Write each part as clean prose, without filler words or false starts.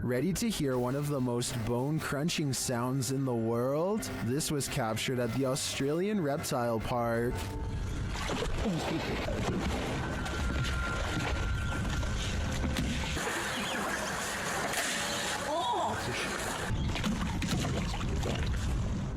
Ready to hear one of the most bone-crunching sounds in the world? This was captured at the Australian Reptile Park.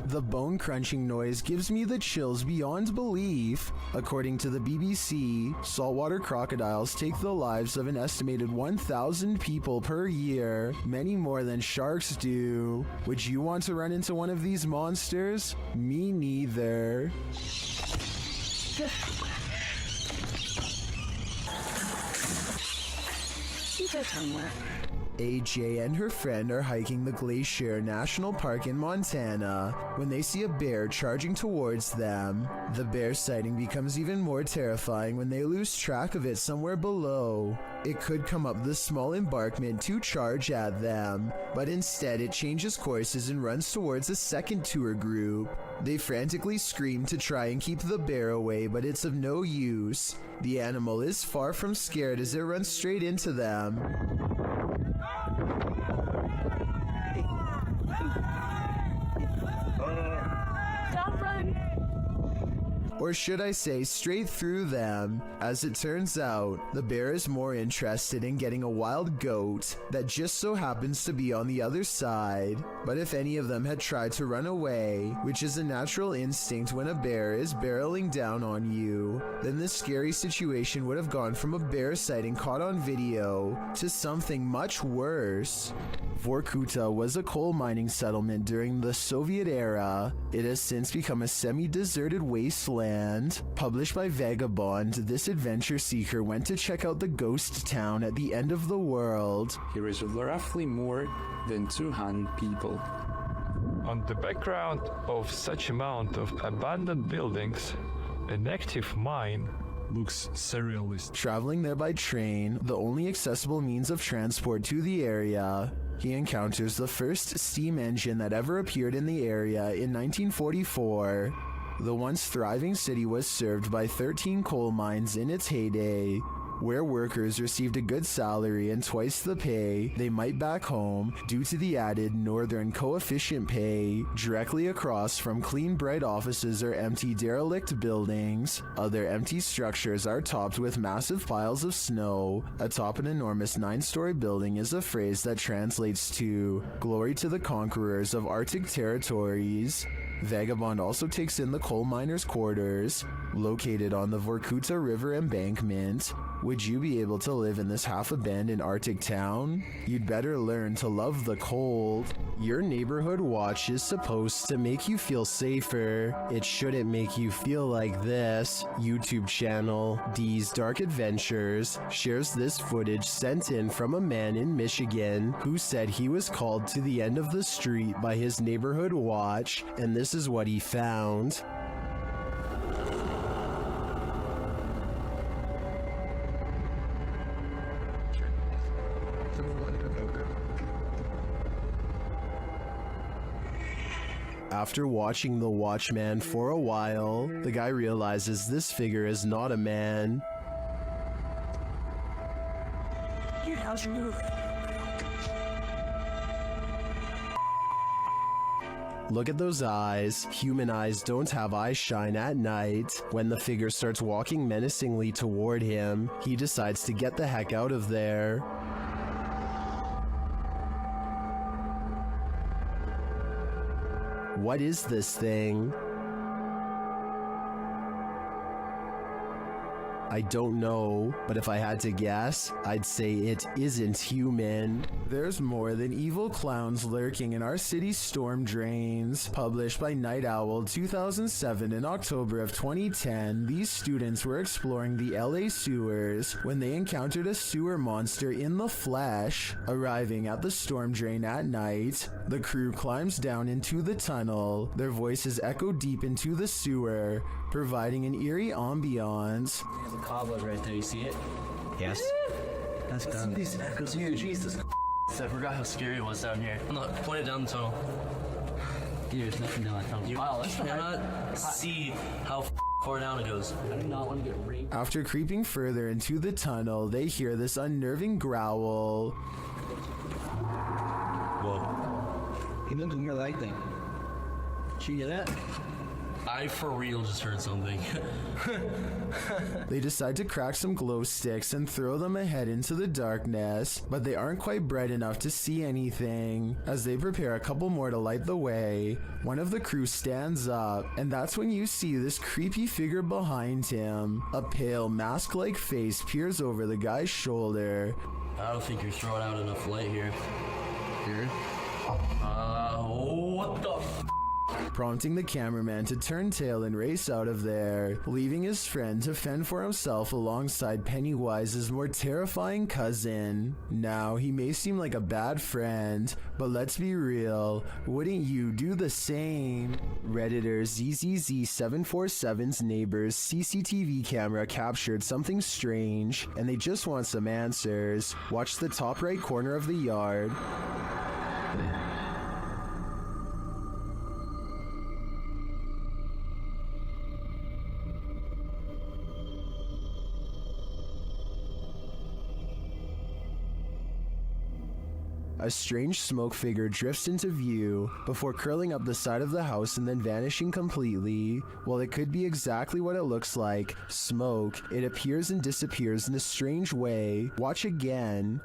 The bone-crunching noise gives me the chills beyond belief. According to the BBC, saltwater crocodiles take the lives of an estimated 1,000 people per year, many more than sharks do. Would you want to run into one of these monsters? Me neither. AJ and her friend are hiking the Glacier National Park in Montana when they see a bear charging towards them. The bear sighting becomes even more terrifying when they lose track of it somewhere below. It could come up the small embankment to charge at them, but instead it changes courses and runs towards a second tour group. They frantically scream to try and keep the bear away, but it's of no use. The animal is far from scared as it runs straight into them. Or should I say straight through them. As it turns out, the bear is more interested in getting a wild goat that just so happens to be on the other side. But if any of them had tried to run away, which is a natural instinct when a bear is barreling down on you, then this scary situation would have gone from a bear sighting caught on video to something much worse. Vorkuta was a coal mining settlement during the Soviet era. It has since become a semi-deserted wasteland. Published by Vagabond, this adventure seeker went to check out the ghost town at the end of the world. Here is roughly more than 200 people. On the background of such amount of abandoned buildings, an active mine looks surrealist. Traveling there by train, the only accessible means of transport to the area, he encounters the first steam engine that ever appeared in the area in 1944. The once thriving city was served by 13 coal mines in its heyday, where workers received a good salary and twice the pay they might back home due to the added northern coefficient pay. Directly across from clean, bright offices are empty, derelict buildings. Other empty structures are topped with massive piles of snow. Atop an enormous 9-story building is a phrase that translates to "Glory to the conquerors of Arctic territories." Vagabond also takes in the coal miners' quarters, located on the Vorkuta River embankment. Would you be able to live in this half-abandoned Arctic town? You'd better learn to love the cold. Your neighborhood watch is supposed to make you feel safer. It shouldn't make you feel like this. YouTube channel D's Dark Adventures shares this footage sent in from a man in Michigan who said he was called to the end of the street by his neighborhood watch, and this is what he found. After watching the watchman for a while, the guy realizes this figure is not a man. Look at those eyes. Human eyes don't have eye shine at night. When the figure starts walking menacingly toward him, he decides to get the heck out of there. What is this thing? I don't know, but if I had to guess, I'd say it isn't human. There's more than evil clowns lurking in our city's storm drains. Published by Night Owl 2007 in October of 2010, these students were exploring the LA sewers when they encountered a sewer monster in the flesh. Arriving at the storm drain at night, the crew climbs down into the tunnel. Their voices echo deep into the sewer, providing an eerie ambiance. There's a cobweb right there, you see it? Yes. That's done. These echoes here, Jesus. I forgot how scary it was down here. Look, point it down the tunnel. Dude, there's nothing down that tunnel. You cannot see how far down it goes. I do not want to get raped. After creeping further into the tunnel, they hear this unnerving growl. He doesn't hear that thing. Did you hear that? I for real just heard something. They decide to crack some glow sticks and throw them ahead into the darkness, but they aren't quite bright enough to see anything. As they prepare a couple more to light the way, one of the crew stands up, and that's when you see this creepy figure behind him. A pale, mask-like face peers over the guy's shoulder. I don't think you're throwing out enough light here. Here? What the f? Prompting the cameraman to turn tail and race out of there, leaving his friend to fend for himself alongside Pennywise's more terrifying cousin. Now, he may seem like a bad friend, but let's be real, wouldn't you do the same? Redditor ZZZ747's neighbor's CCTV camera captured something strange, and they just want some answers. Watch the top right corner of the yard. A strange smoke figure drifts into view before curling up the side of the house and then vanishing completely. While it could be exactly what it looks like, smoke, it appears and disappears in a strange way. Watch again.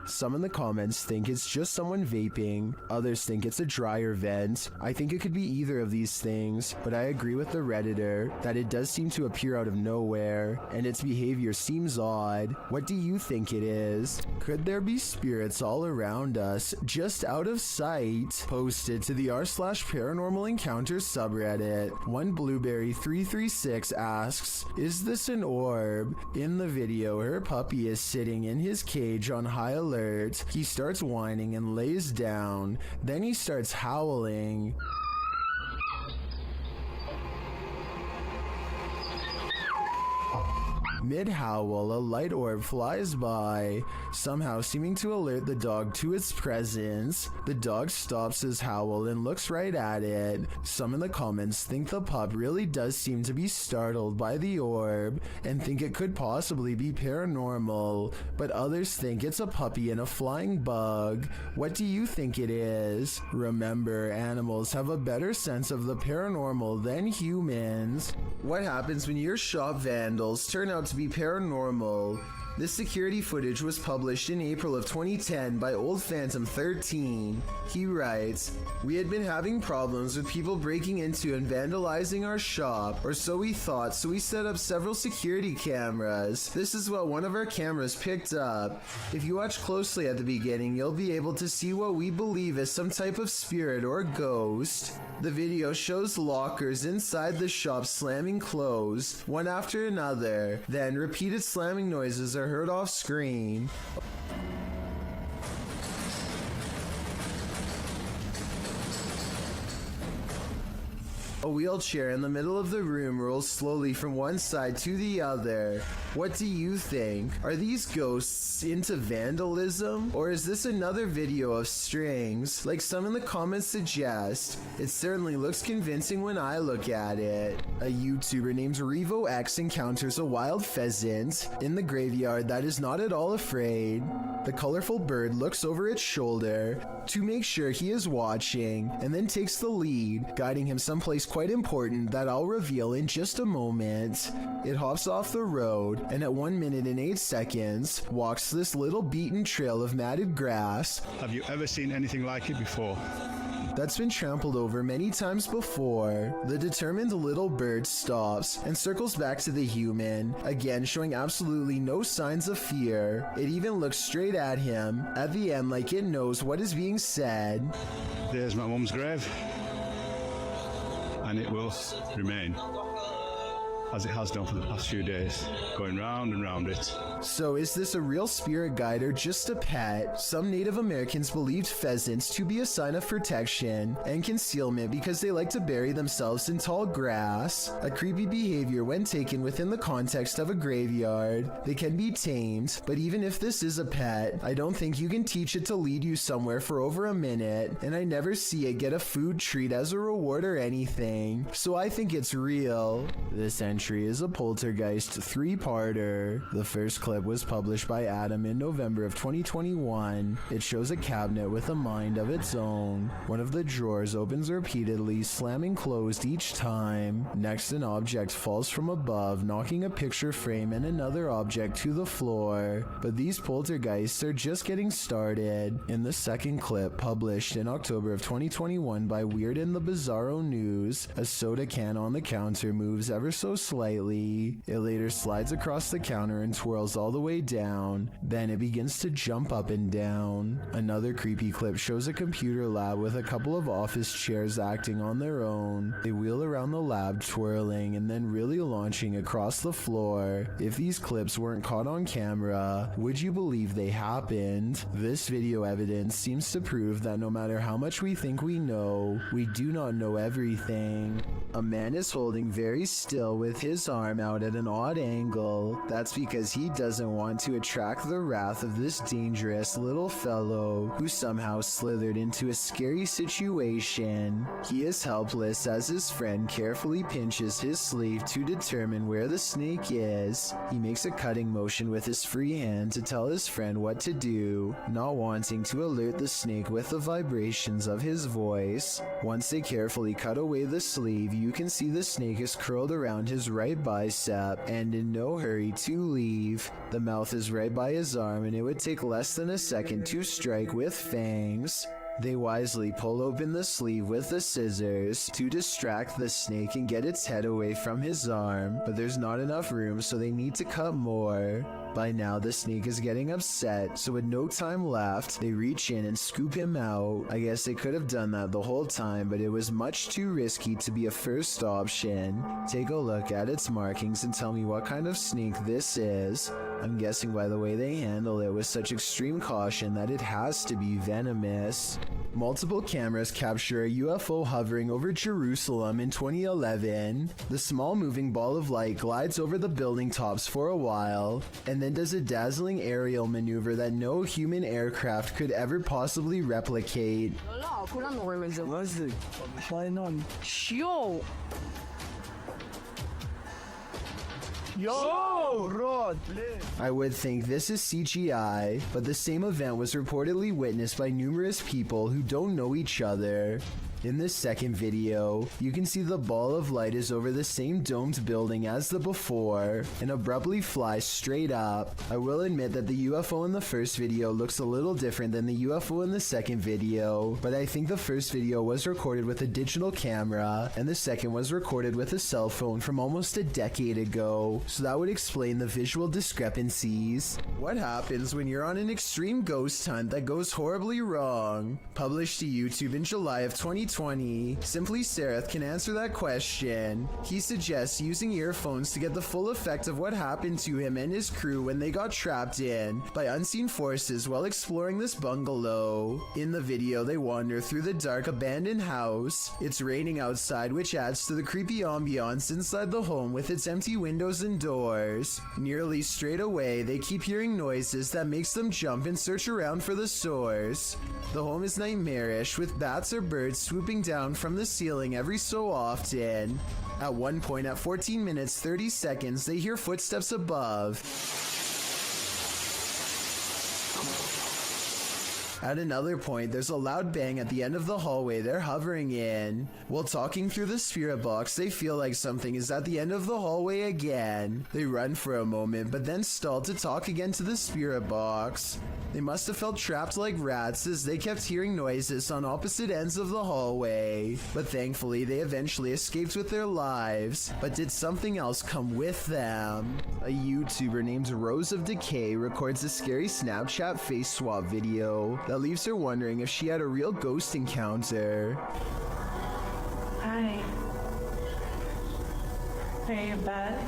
Some in the comments think it's just someone vaping, others think it's a dryer vent. I think it could be either of these things, but I agree with the Redditor that it does seem to appear out of nowhere, and its behavior seems odd. What do you think it is? Could there be spirits all around us, just out of sight? Posted to the r/paranormal encounters subreddit. One Blueberry336 asks, is this an orb? In the video, her puppy is sitting in his cage on high alert. He starts whining and lays down. Then he starts howling. Mid-howl, a light orb flies by, somehow seeming to alert the dog to its presence. The dog stops his howl and looks right at it. Some in the comments think the pup really does seem to be startled by the orb and think it could possibly be paranormal, but others think it's a puppy and a flying bug. What do you think it is? Remember, animals have a better sense of the paranormal than humans. What happens when your shop vandals turn out to be paranormal? This security footage was published in April of 2010 by Old Phantom 13. He writes, "We had been having problems with people breaking into and vandalizing our shop, or so we thought, so we set up several security cameras. This is what one of our cameras picked up. If you watch closely at the beginning, you'll be able to see what we believe is some type of spirit or ghost. The video shows lockers inside the shop slamming closed, one after another. Then repeated slamming noises are heard off screen. A wheelchair in the middle of the room rolls slowly from one side to the other. What do you think? Are these ghosts into vandalism? Or is this another video of strings, like some in the comments suggest? It certainly looks convincing when I look at it." A YouTuber named RevoX encounters a wild pheasant in the graveyard that is not at all afraid. The colorful bird looks over its shoulder to make sure he is watching, and then takes the lead, guiding him someplace quite important that I'll reveal in just a moment. It hops off the road, and at 1 minute and 8 seconds, walks this little beaten trail of matted grass. Have you ever seen anything like it before? That's been trampled over many times before. The determined little bird stops and circles back to the human, again showing absolutely no signs of fear. It even looks straight at him, at the end like it knows what is being said. There's my mum's grave, and it will remain. as it has done for the past few days, going round and round it. So is this a real spirit guide or just a pet? Some Native Americans believed pheasants to be a sign of protection and concealment because they like to bury themselves in tall grass, a creepy behavior when taken within the context of a graveyard. They can be tamed, but even if this is a pet, I don't think you can teach it to lead you somewhere for over a minute, and I never see it get a food treat as a reward or anything, so I think it's real. This entry is a Poltergeist 3-parter. The first clip was published by Adam in November of 2021. It shows a cabinet with a mind of its own. One of the drawers opens repeatedly, slamming closed each time. Next, an object falls from above, knocking a picture frame and another object to the floor. But these poltergeists are just getting started. In the second clip, published in October of 2021 by Weird and the Bizarro News, a soda can on the counter moves ever so slightly. It later slides across the counter and twirls all the way down. Then it begins to jump up and down. Another creepy clip shows a computer lab with a couple of office chairs acting on their own. They wheel around the lab, twirling and then really launching across the floor. If these clips weren't caught on camera, would you believe they happened? This video evidence seems to prove that no matter how much we think we know, we do not know everything. A man is holding very still with his arm out at an odd angle. That's because he doesn't want to attract the wrath of this dangerous little fellow who somehow slithered into a scary situation. He is helpless as his friend carefully pinches his sleeve to determine where the snake is. He makes a cutting motion with his free hand to tell his friend what to do, not wanting to alert the snake with the vibrations of his voice. Once they carefully cut away the sleeve, you can see the snake is curled around his right bicep and in no hurry to leave. The mouth is right by his arm and it would take less than a second to strike with fangs. They wisely pull open the sleeve with the scissors to distract the snake and get its head away from his arm, but there's not enough room, so they need to cut more. By now, the snake is getting upset, so with no time left, they reach in and scoop him out. I guess they could have done that the whole time, but it was much too risky to be a first option. Take a look at its markings and tell me what kind of snake this is. I'm guessing by the way they handle it with such extreme caution that it has to be venomous. Multiple cameras capture a UFO hovering over Jerusalem in 2011. The small moving ball of light glides over the building tops for a while, and then does a dazzling aerial maneuver that no human aircraft could ever possibly replicate. I would think this is CGI, but the same event was reportedly witnessed by numerous people who don't know each other. In this second video, you can see the ball of light is over the same domed building as the before and abruptly flies straight up. I will admit that the UFO in the first video looks a little different than the UFO in the second video, but I think the first video was recorded with a digital camera and the second was recorded with a cell phone from almost a decade ago, so that would explain the visual discrepancies. What happens when you're on an extreme ghost hunt that goes horribly wrong? Published to YouTube in July of 2020, Simply Sereth can answer that question. He suggests using earphones to get the full effect of what happened to him and his crew when they got trapped in by unseen forces while exploring this bungalow. In the video, they wander through the dark abandoned house. It's raining outside, which adds to the creepy ambiance inside the home with its empty windows and doors. Nearly straight away, they keep hearing noises that makes them jump and search around for the source. The home is nightmarish, with bats or birds swooping down from the ceiling every so often. At one point, at 14 minutes 30 seconds, they hear footsteps above. At another point, there's a loud bang at the end of the hallway they're hovering in. While talking through the spirit box, they feel like something is at the end of the hallway again. They run for a moment, but then stall to talk again to the spirit box. They must have felt trapped like rats as they kept hearing noises on opposite ends of the hallway. But thankfully, they eventually escaped with their lives. But did something else come with them? A YouTuber named Rose of Decay records a scary Snapchat face swap video that leaves her wondering if she had a real ghost encounter. Hi. Are you bad?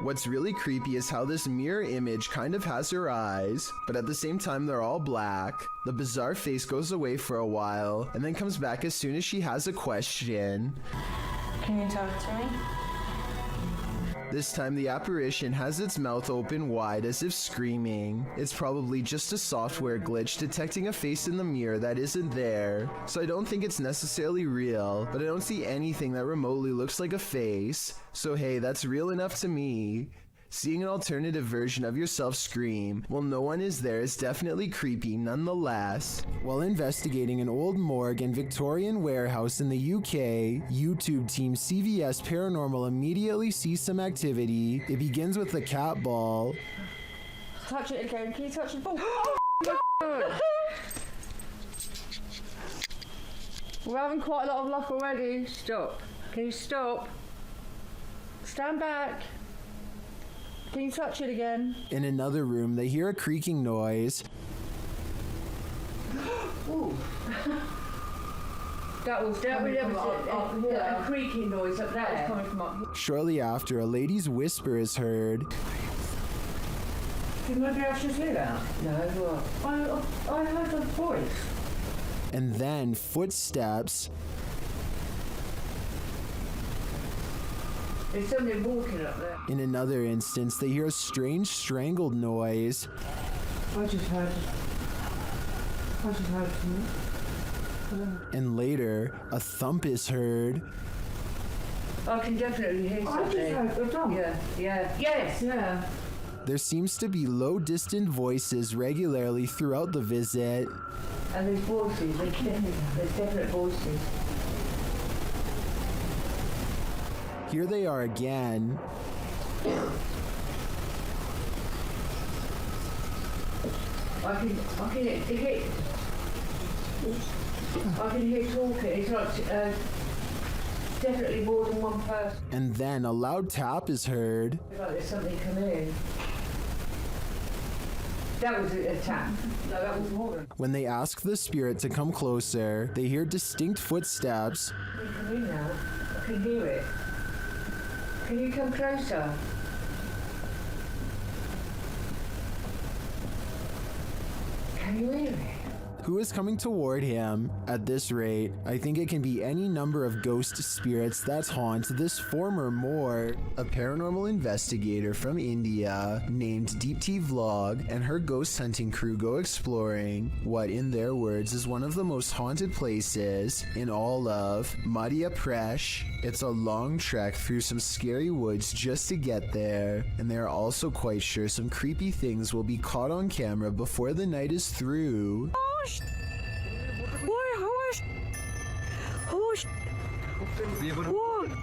What's really creepy is how this mirror image kind of has her eyes, but at the same time they're all black. The bizarre face goes away for a while, and then comes back as soon as she has a question. Can you talk to me? This time the apparition has its mouth open wide as if screaming. It's probably just a software glitch detecting a face in the mirror that isn't there, so I don't think it's necessarily real, but I don't see anything that remotely looks like a face, so hey, that's real enough to me. Seeing an alternative version of yourself scream while no one is there is definitely creepy nonetheless. While investigating an old morgue and Victorian warehouse in the UK, YouTube team CVS Paranormal immediately sees some activity. It begins with the cat ball. Touch it again. Can you touch the ball? We're having quite a lot of luck already. Stop. Can you stop? Stand back. Can you touch it again? In another room, they hear a creaking noise. Ooh. That was coming from up here. A creaking noise up there. That was coming from up here. Shortly after, a lady's whisper is heard. Did nobody else just hear that? No, I heard a voice. And then footsteps. There's somebody walking up there. In another instance, they hear a strange strangled noise. I just heard something. And later, a thump is heard. I can definitely hear something. I just heard a thump. Yeah. There seems to be low distant voices regularly throughout the visit. And there's voices, there's definite voices. Here they are again. I can hear talking. It's like definitely more than one person. And then a loud tap is heard. It's like there's something coming in. That was a tap. No, that was more than. When they ask the spirit to come closer, they hear distinct footsteps. Can you come in now? I can hear it. Can you come closer? Can you hear it? Who is coming toward him? At this rate, I think it can be any number of ghost spirits that haunt this former morgue. A paranormal investigator from India named Deepti Vlog and her ghost hunting crew go exploring what, in their words, is one of the most haunted places in all of Madhya Pradesh. It's a long trek through some scary woods just to get there, and they are also quite sure some creepy things will be caught on camera before the night is through.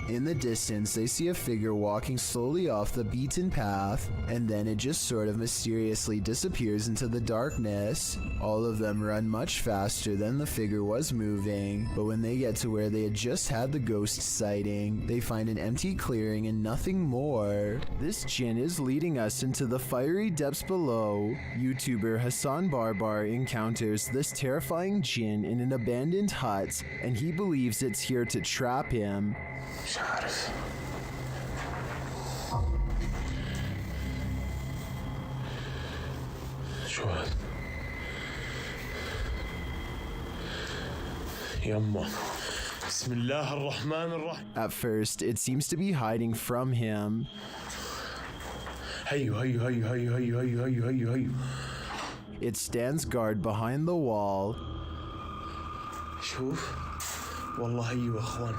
In the distance, they see a figure walking slowly off the beaten path, and then it just sort of mysteriously disappears into the darkness. All of them run much faster than the figure was moving, but when they get to where they had just had the ghost sighting, they find an empty clearing and nothing more. This Jinn is leading us into the fiery depths below. YouTuber Hassan Barbar encounters this terrifying Jinn in an abandoned hut, and he believes it's here to trap him. مش عارف شو هاد يما بسم الله الرحمن الرحيم. At first, it seems to be hiding from him. هيو هيو هيو هيو هيو هيو هيو هيو هيو. It stands guard behind the wall. شوف والله هيو اخوان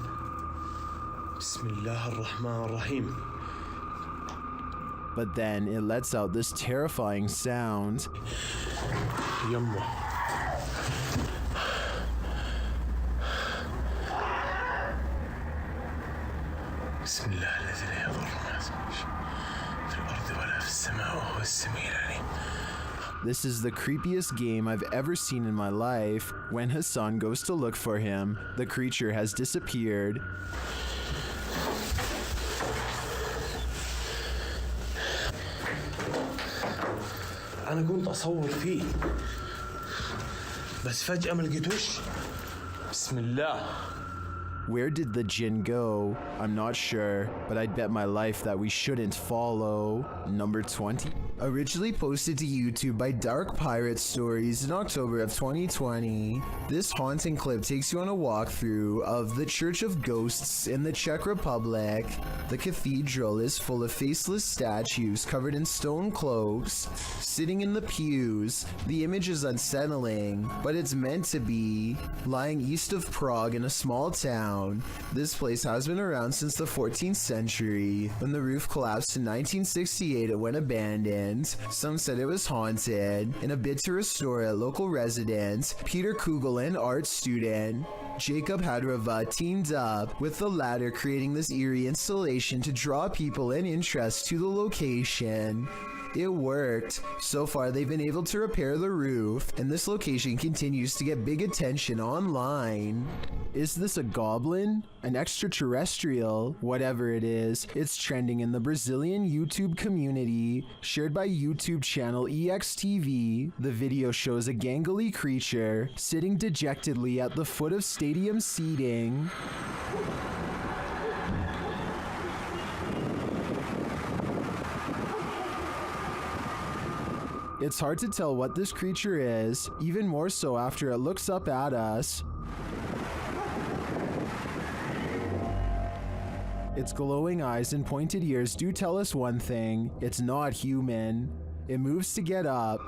بسم الله الرحمن الرحيم. But then it lets out this terrifying sound. يما بسم الله الذي لا يضر مع اسمه في الارض ولا في السماء وهو السميع العليم. This is the creepiest game I've ever seen in my life. When Hassan goes to look for him, the creature has disappeared. أنا كنت أصور فيه بس فجأة ما لقيتوش. بسم الله Where did the Jinn go? I'm not sure, but I'd bet my life that we shouldn't follow. Number 20. Originally posted to YouTube by Dark Pirate Stories in October of 2020, this haunting clip takes you on a walkthrough of the Church of Ghosts in the Czech Republic. The cathedral is full of faceless statues covered in stone cloaks, sitting in the pews. The image is unsettling, but it's meant to be. Lying east of Prague in a small town, this place has been around since the 14th century. When the roof collapsed in 1968, it went abandoned. Some said it was haunted. In a bid to restore it, local resident Peter Kugel and art student Jacob Hadrova teamed up with the latter, creating this eerie installation to draw people and interest to the location. It worked. So far, they've been able to repair the roof, and this location continues to get big attention online. Is this a goblin? An extraterrestrial? Whatever it is, it's trending in the Brazilian YouTube community. Shared by YouTube channel EXTV, the video shows a gangly creature sitting dejectedly at the foot of stadium seating. It's hard to tell what this creature is, even more so after it looks up at us. Its glowing eyes and pointed ears do tell us one thing: it's not human. It moves to get up.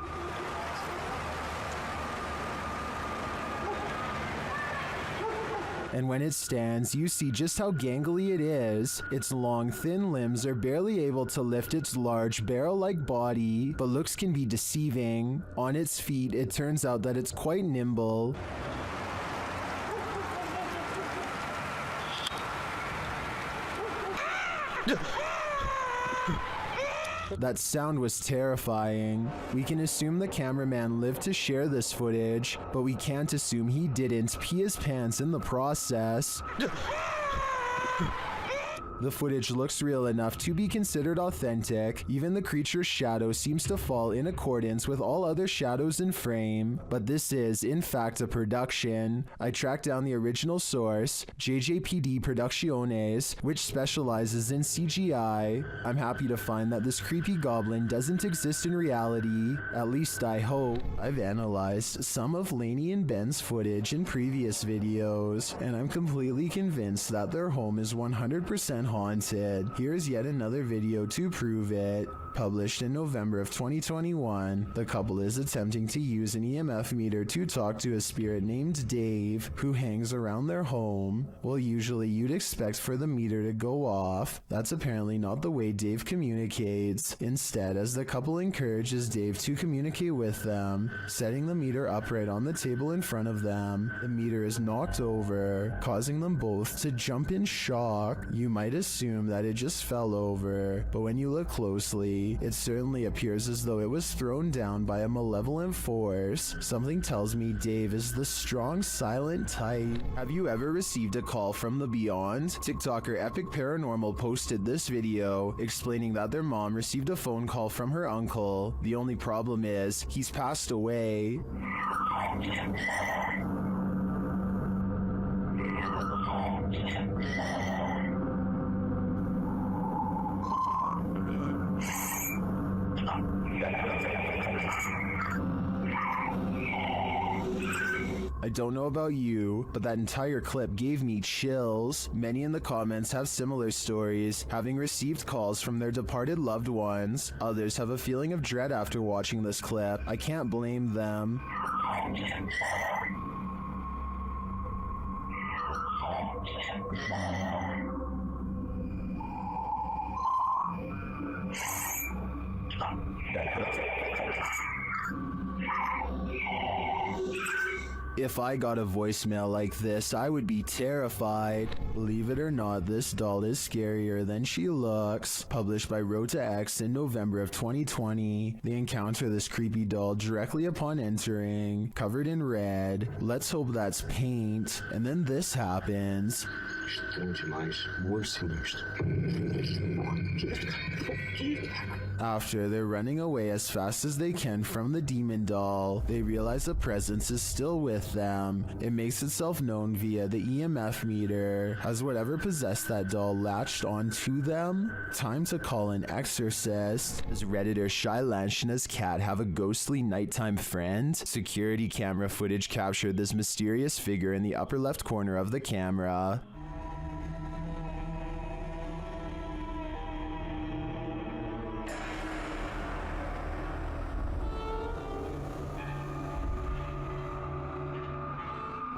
And when it stands, you see just how gangly it is. Its long, thin limbs are barely able to lift its large, barrel-like body, but looks can be deceiving. On its feet, it turns out that it's quite nimble. That sound was terrifying. We can assume the cameraman lived to share this footage, but we can't assume he didn't pee his pants in the process. The footage looks real enough to be considered authentic. Even the creature's shadow seems to fall in accordance with all other shadows in frame, but this is, in fact, a production. I tracked down the original source, JJPD Producciones, which specializes in CGI. I'm happy to find that this creepy goblin doesn't exist in reality, at least I hope. I've analyzed some of Lainey and Ben's footage in previous videos, and I'm completely convinced that their home is 100% haunted. Here's yet another video to prove it. Published in November of 2021, the couple is attempting to use an EMF meter to talk to a spirit named Dave, who hangs around their home. Well, usually you'd expect for the meter to go off. That's apparently not the way Dave communicates. Instead, as the couple encourages Dave to communicate with them, setting the meter upright on the table in front of them, the meter is knocked over, causing them both to jump in shock. You might assume that it just fell over, but when you look closely, it certainly appears as though it was thrown down by a malevolent force. Something tells me Dave is the strong, silent type. Have you ever received a call from the beyond? TikToker Epic Paranormal posted this video explaining that their mom received a phone call from her uncle. The only problem is, he's passed away. I don't know about you, but that entire clip gave me chills. Many in the comments have similar stories, having received calls from their departed loved ones. Others have a feeling of dread after watching this clip. I can't blame them. If I got a voicemail like this, I would be terrified. Believe it or not, this doll is scarier than she looks. Published by Rota X in November of 2020. They encounter this creepy doll directly upon entering, covered in red. Let's hope that's paint. And then this happens. Estranho demais. Muito sinistro. After they're running away as fast as they can from the demon doll, they realize a presence is still with them. It makes itself known via the EMF meter. Has whatever possessed that doll latched onto them? Time to call an exorcist. Does Redditor Shylanch and his cat have a ghostly nighttime friend? Security camera footage captured this mysterious figure in the upper left corner of the camera.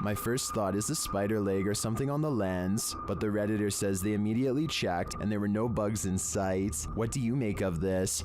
My first thought is a spider leg or something on the lens, but the Redditor says they immediately checked and there were no bugs in sight. What do you make of this?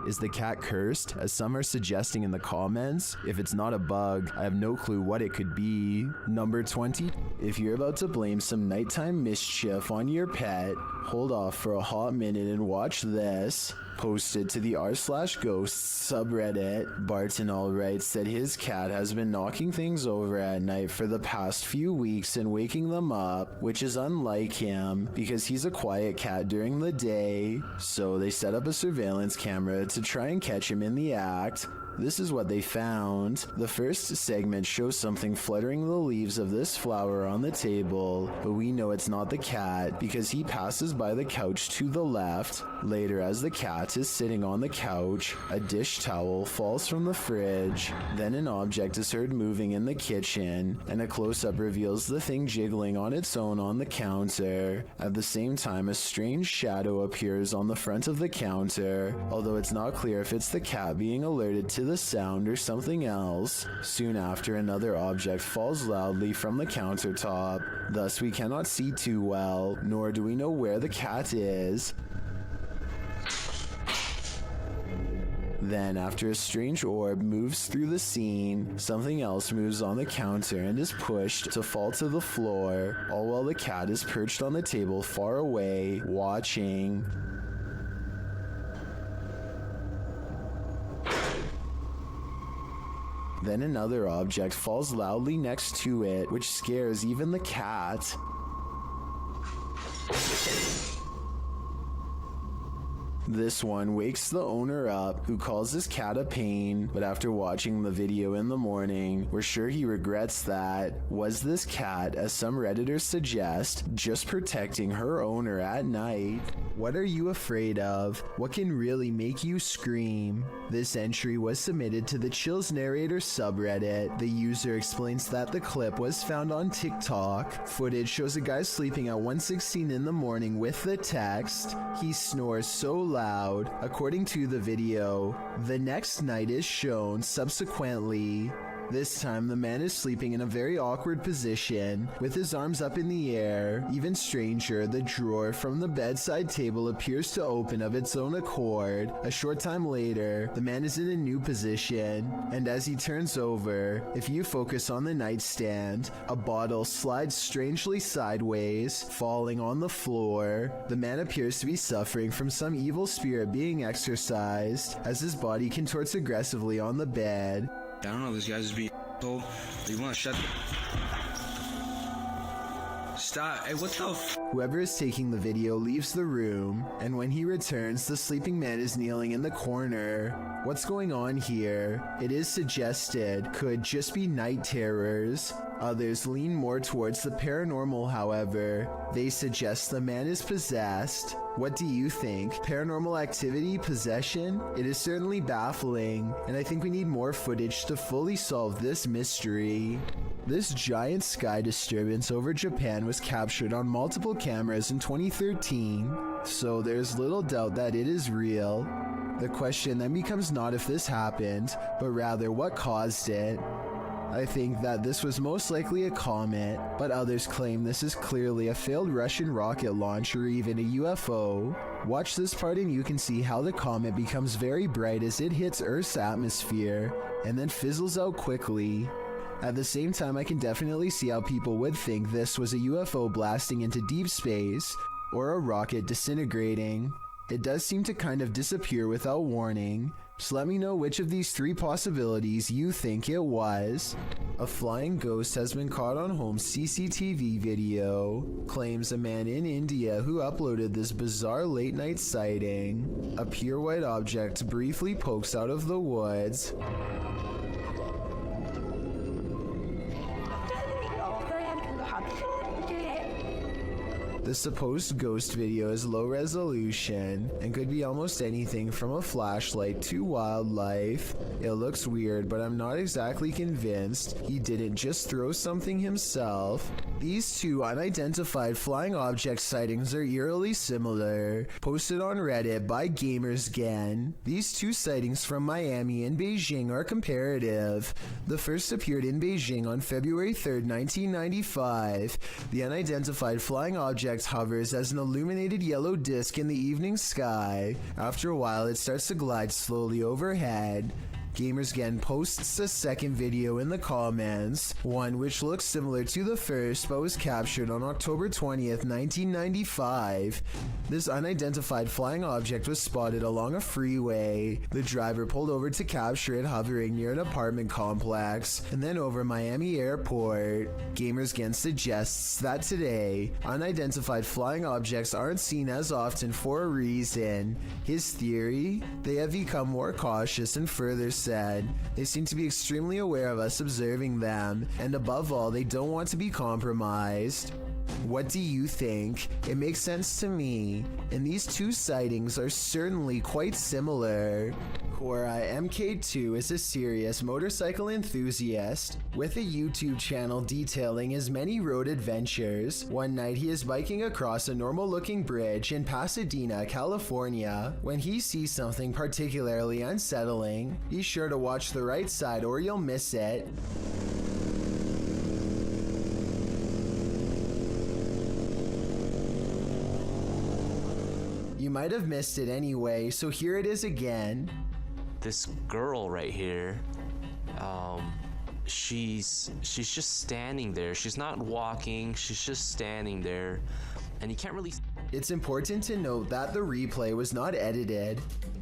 Is the cat cursed, as some are suggesting in the comments? If it's not a bug, I have no clue what it could be. Number 20. If you're about to blame some nighttime mischief on your pet, hold off for a hot minute and watch this. Posted to the r/ghosts subreddit, Barton Alright said his cat has been knocking things over at night for the past few weeks and waking them up, which is unlike him because he's a quiet cat during the day. So they set up a surveillance camera to try and catch him in the act. This is what they found. The first segment shows something fluttering the leaves of this flower on the table, but we know it's not the cat because he passes by the couch to the left. Later, as the cat is sitting on the couch, a dish towel falls from the fridge. Then an object is heard moving in the kitchen, and a close-up reveals the thing jiggling on its own on the counter. At the same time, a strange shadow appears on the front of the counter, although it's not clear if it's the cat being alerted to the sound or something else. Soon after, another object falls loudly from the countertop. Thus, we cannot see too well, nor do we know where the cat is. Then, after a strange orb moves through the scene, something else moves on the counter and is pushed to fall to the floor, all while the cat is perched on the table far away, watching. Then another object falls loudly next to it, which scares even the cat. This one wakes the owner up, who calls his cat a pain, but after watching the video in the morning, we're sure he regrets that. Was this cat, as some Redditors suggest, just protecting her owner at night? What are you afraid of? What can really make you scream? This entry was submitted to the Chills Narrator subreddit. The user explains that the clip was found on TikTok. Footage shows a guy sleeping at 1:16 in the morning with the text, "He snores so loud." According to the video, the next night is shown subsequently. This time, the man is sleeping in a very awkward position, with his arms up in the air. Even stranger, the drawer from the bedside table appears to open of its own accord. A short time later, the man is in a new position, and as he turns over, if you focus on the nightstand, a bottle slides strangely sideways, falling on the floor. The man appears to be suffering from some evil spirit being exorcised, as his body contorts aggressively on the bed. I don't know, this guy's just being told. You want to shut... Stop. Hey, what the f... Whoever is taking the video leaves the room, and when he returns, the sleeping man is kneeling in the corner. What's going on here? It is suggested could just be night terrors. Others lean more towards the paranormal, however. They suggest the man is possessed. What do you think? Paranormal activity? Possession? It is certainly baffling, and I think we need more footage to fully solve this mystery. This giant sky disturbance over Japan was captured on multiple cameras in 2013, so there's little doubt that it is real. The question then becomes not if this happened, but rather what caused it. I think that this was most likely a comet, but others claim this is clearly a failed Russian rocket launch or even a UFO. Watch this part and you can see how the comet becomes very bright as it hits Earth's atmosphere, and then fizzles out quickly. At the same time, I can definitely see how people would think this was a UFO blasting into deep space, or a rocket disintegrating. It does seem to kind of disappear without warning, so let me know which of these 3 possibilities you think it was. A flying ghost has been caught on home CCTV video, claims a man in India who uploaded this bizarre late night sighting. A pure white object briefly pokes out of the woods. The supposed ghost video is low resolution and could be almost anything from a flashlight to wildlife. It looks weird, but I'm not exactly convinced he didn't just throw something himself. These 2 unidentified flying object sightings are eerily similar. Posted on Reddit by GamersGen. These 2 sightings from Miami and Beijing are comparative. The first appeared in Beijing on February 3rd, 1995. The unidentified flying object hovers as an illuminated yellow disc in the evening sky. After a while, it starts to glide slowly overhead. GamersGen posts a second video in the comments, one which looks similar to the first but was captured on October 20th, 1995. This unidentified flying object was spotted along a freeway. The driver pulled over to capture it hovering near an apartment complex and then over Miami Airport. GamersGen suggests that today, unidentified flying objects aren't seen as often for a reason. His theory? They have become more cautious and further said, they seem to be extremely aware of us observing them, and above all, they don't want to be compromised. What do you think? It makes sense to me, and these 2 sightings are certainly quite similar. Cora MK2 is a serious motorcycle enthusiast with a YouTube channel detailing his many road adventures. One night he is biking across a normal-looking bridge in Pasadena, California. When he sees something particularly unsettling, be sure to watch the right side or you'll miss it. You might have missed it anyway, so here it is again. This girl right here, she's just standing there. She's not walking, she's just standing there, and you can't really... It's important to note that the replay was not edited.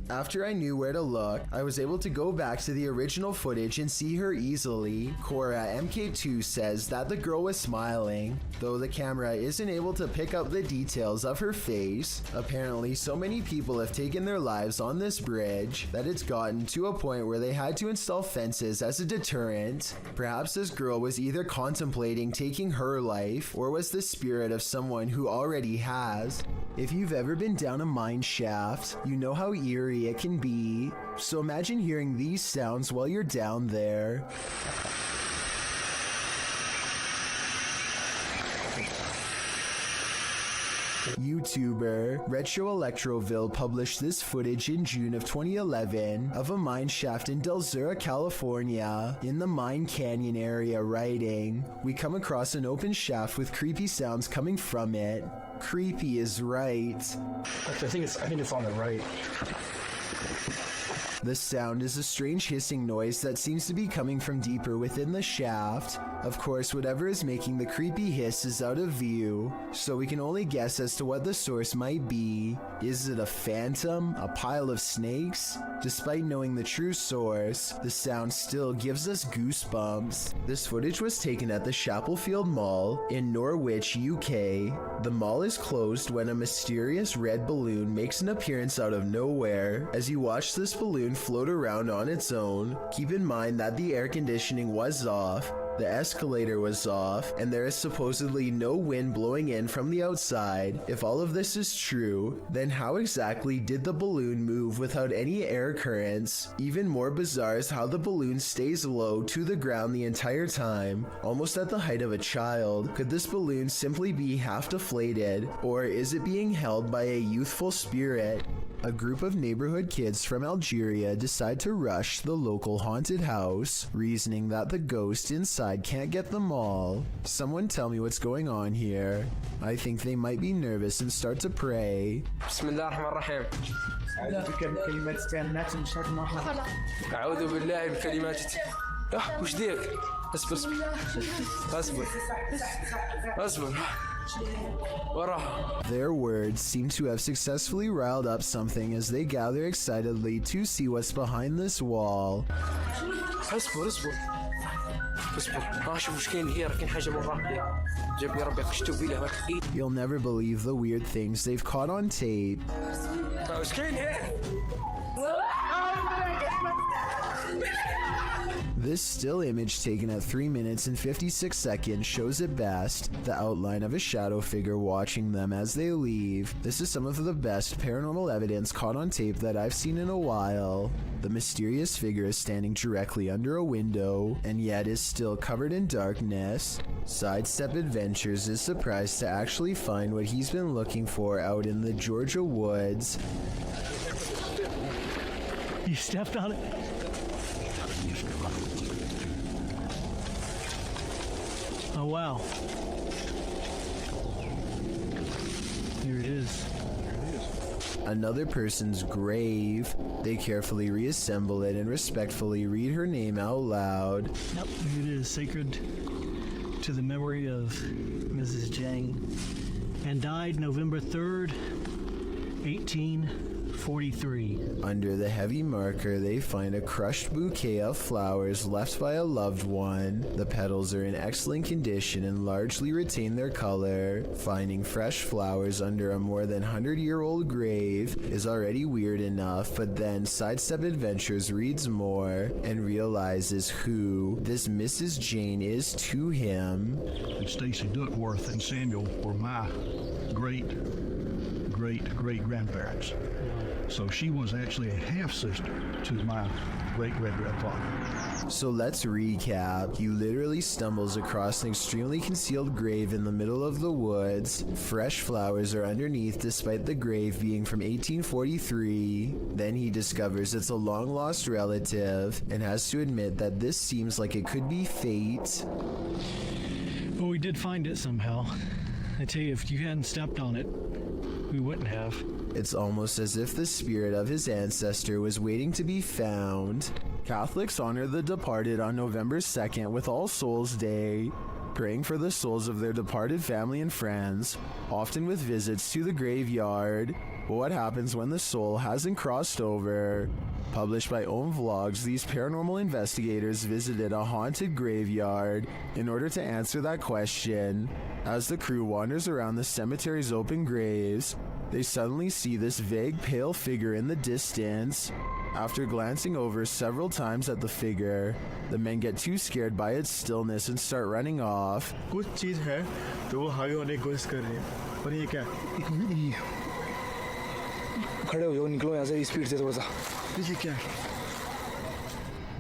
After I knew where to look, I was able to go back to the original footage and see her easily. Cora MK2 says that the girl was smiling, though the camera isn't able to pick up the details of her face. Apparently, so many people have taken their lives on this bridge that it's gotten to a point where they had to install fences as a deterrent. Perhaps this girl was either contemplating taking her life or was the spirit of someone who already has. If you've ever been down a mine shaft, you know how eerie it can be. So imagine hearing these sounds while you're down there. YouTuber Retro Electroville published this footage in June of 2011 of a mine shaft in Del Sur, California. In the mine canyon area, writing, "We come across an open shaft with creepy sounds coming from it." Creepy is right. Actually, I think it's on the right. The sound is a strange hissing noise that seems to be coming from deeper within the shaft. Of course, whatever is making the creepy hiss is out of view, so we can only guess as to what the source might be. Is it a phantom? A pile of snakes? Despite knowing the true source, the sound still gives us goosebumps. This footage was taken at the Chapelfield Mall in Norwich, UK. The mall is closed when a mysterious red balloon makes an appearance out of nowhere. As you watch this balloon float around on its own, keep in mind that the air conditioning was off, the escalator was off, and there is supposedly no wind blowing in from the outside. If all of this is true, then how exactly did the balloon move without any air currents? Even more bizarre is how the balloon stays low to the ground the entire time, almost at the height of a child. Could this balloon simply be half deflated, or is it being held by a youthful spirit? A group of neighborhood kids from Algeria decide to rush the local haunted house, reasoning that the ghost inside can't get them all. Someone tell me what's going on here. I think they might be nervous and start to pray. Bismillahirrahmanirrahim. أعوذ بالله بكلمات وش ذيك؟ اصبر اصبر اصبر Their words seem to have successfully riled up something as they gather excitedly to see what's behind this wall. اصبر ما اشوف وش كاين هي راه كاين حاجه من راه جاب لي ربي قشتو بيه ما تخيل You'll never believe the weird things they've caught on tape. وش كاين هي. This still image taken at 3 minutes and 56 seconds shows it best, the outline of a shadow figure watching them as they leave. This is some of the best paranormal evidence caught on tape that I've seen in a while. The mysterious figure is standing directly under a window, and yet is still covered in darkness. Sidestep Adventures is surprised to actually find what he's been looking for out in the Georgia woods. You stepped on it? Oh wow. Here it is. Another person's grave. They carefully reassemble it and respectfully read her name out loud. Yep, here it is. Sacred to the memory of Mrs. Jang. And died November 3rd, 1843. Under the heavy marker, they find a crushed bouquet of flowers left by a loved one. The petals are in excellent condition and largely retain their color. Finding fresh flowers under a more than 100-year-old grave is already weird enough, but then Sidestep Adventures reads more and realizes who this Mrs. Jane is to him. And Stacy Duckworth and Samuel were my great-great-great-grandparents. So she was actually a half-sister to my great-great-grandfather. So let's recap. He literally stumbles across an extremely concealed grave in the middle of the woods. Fresh flowers are underneath despite the grave being from 1843. Then he discovers it's a long-lost relative and has to admit that this seems like it could be fate. But we did find it somehow. I tell you, if you hadn't stepped on it, we wouldn't have. It's almost as if the spirit of his ancestor was waiting to be found. Catholics honor the departed on November 2nd with All Souls Day, praying for the souls of their departed family and friends, often with visits to the graveyard. But what happens when the soul hasn't crossed over? Published by Own Vlogs, these paranormal investigators visited a haunted graveyard in order to answer that question. As the crew wanders around the cemetery's open graves, they suddenly see this vague pale figure in the distance. After glancing over several times at the figure, the men get too scared by its stillness and start running off. कुछ चीज है तो वो हावी होने की कोशिश कर रही है पर ये क्या खड़े हो जाओ निकलो यहाँ से स्पीड से थोड़ा सा ये क्या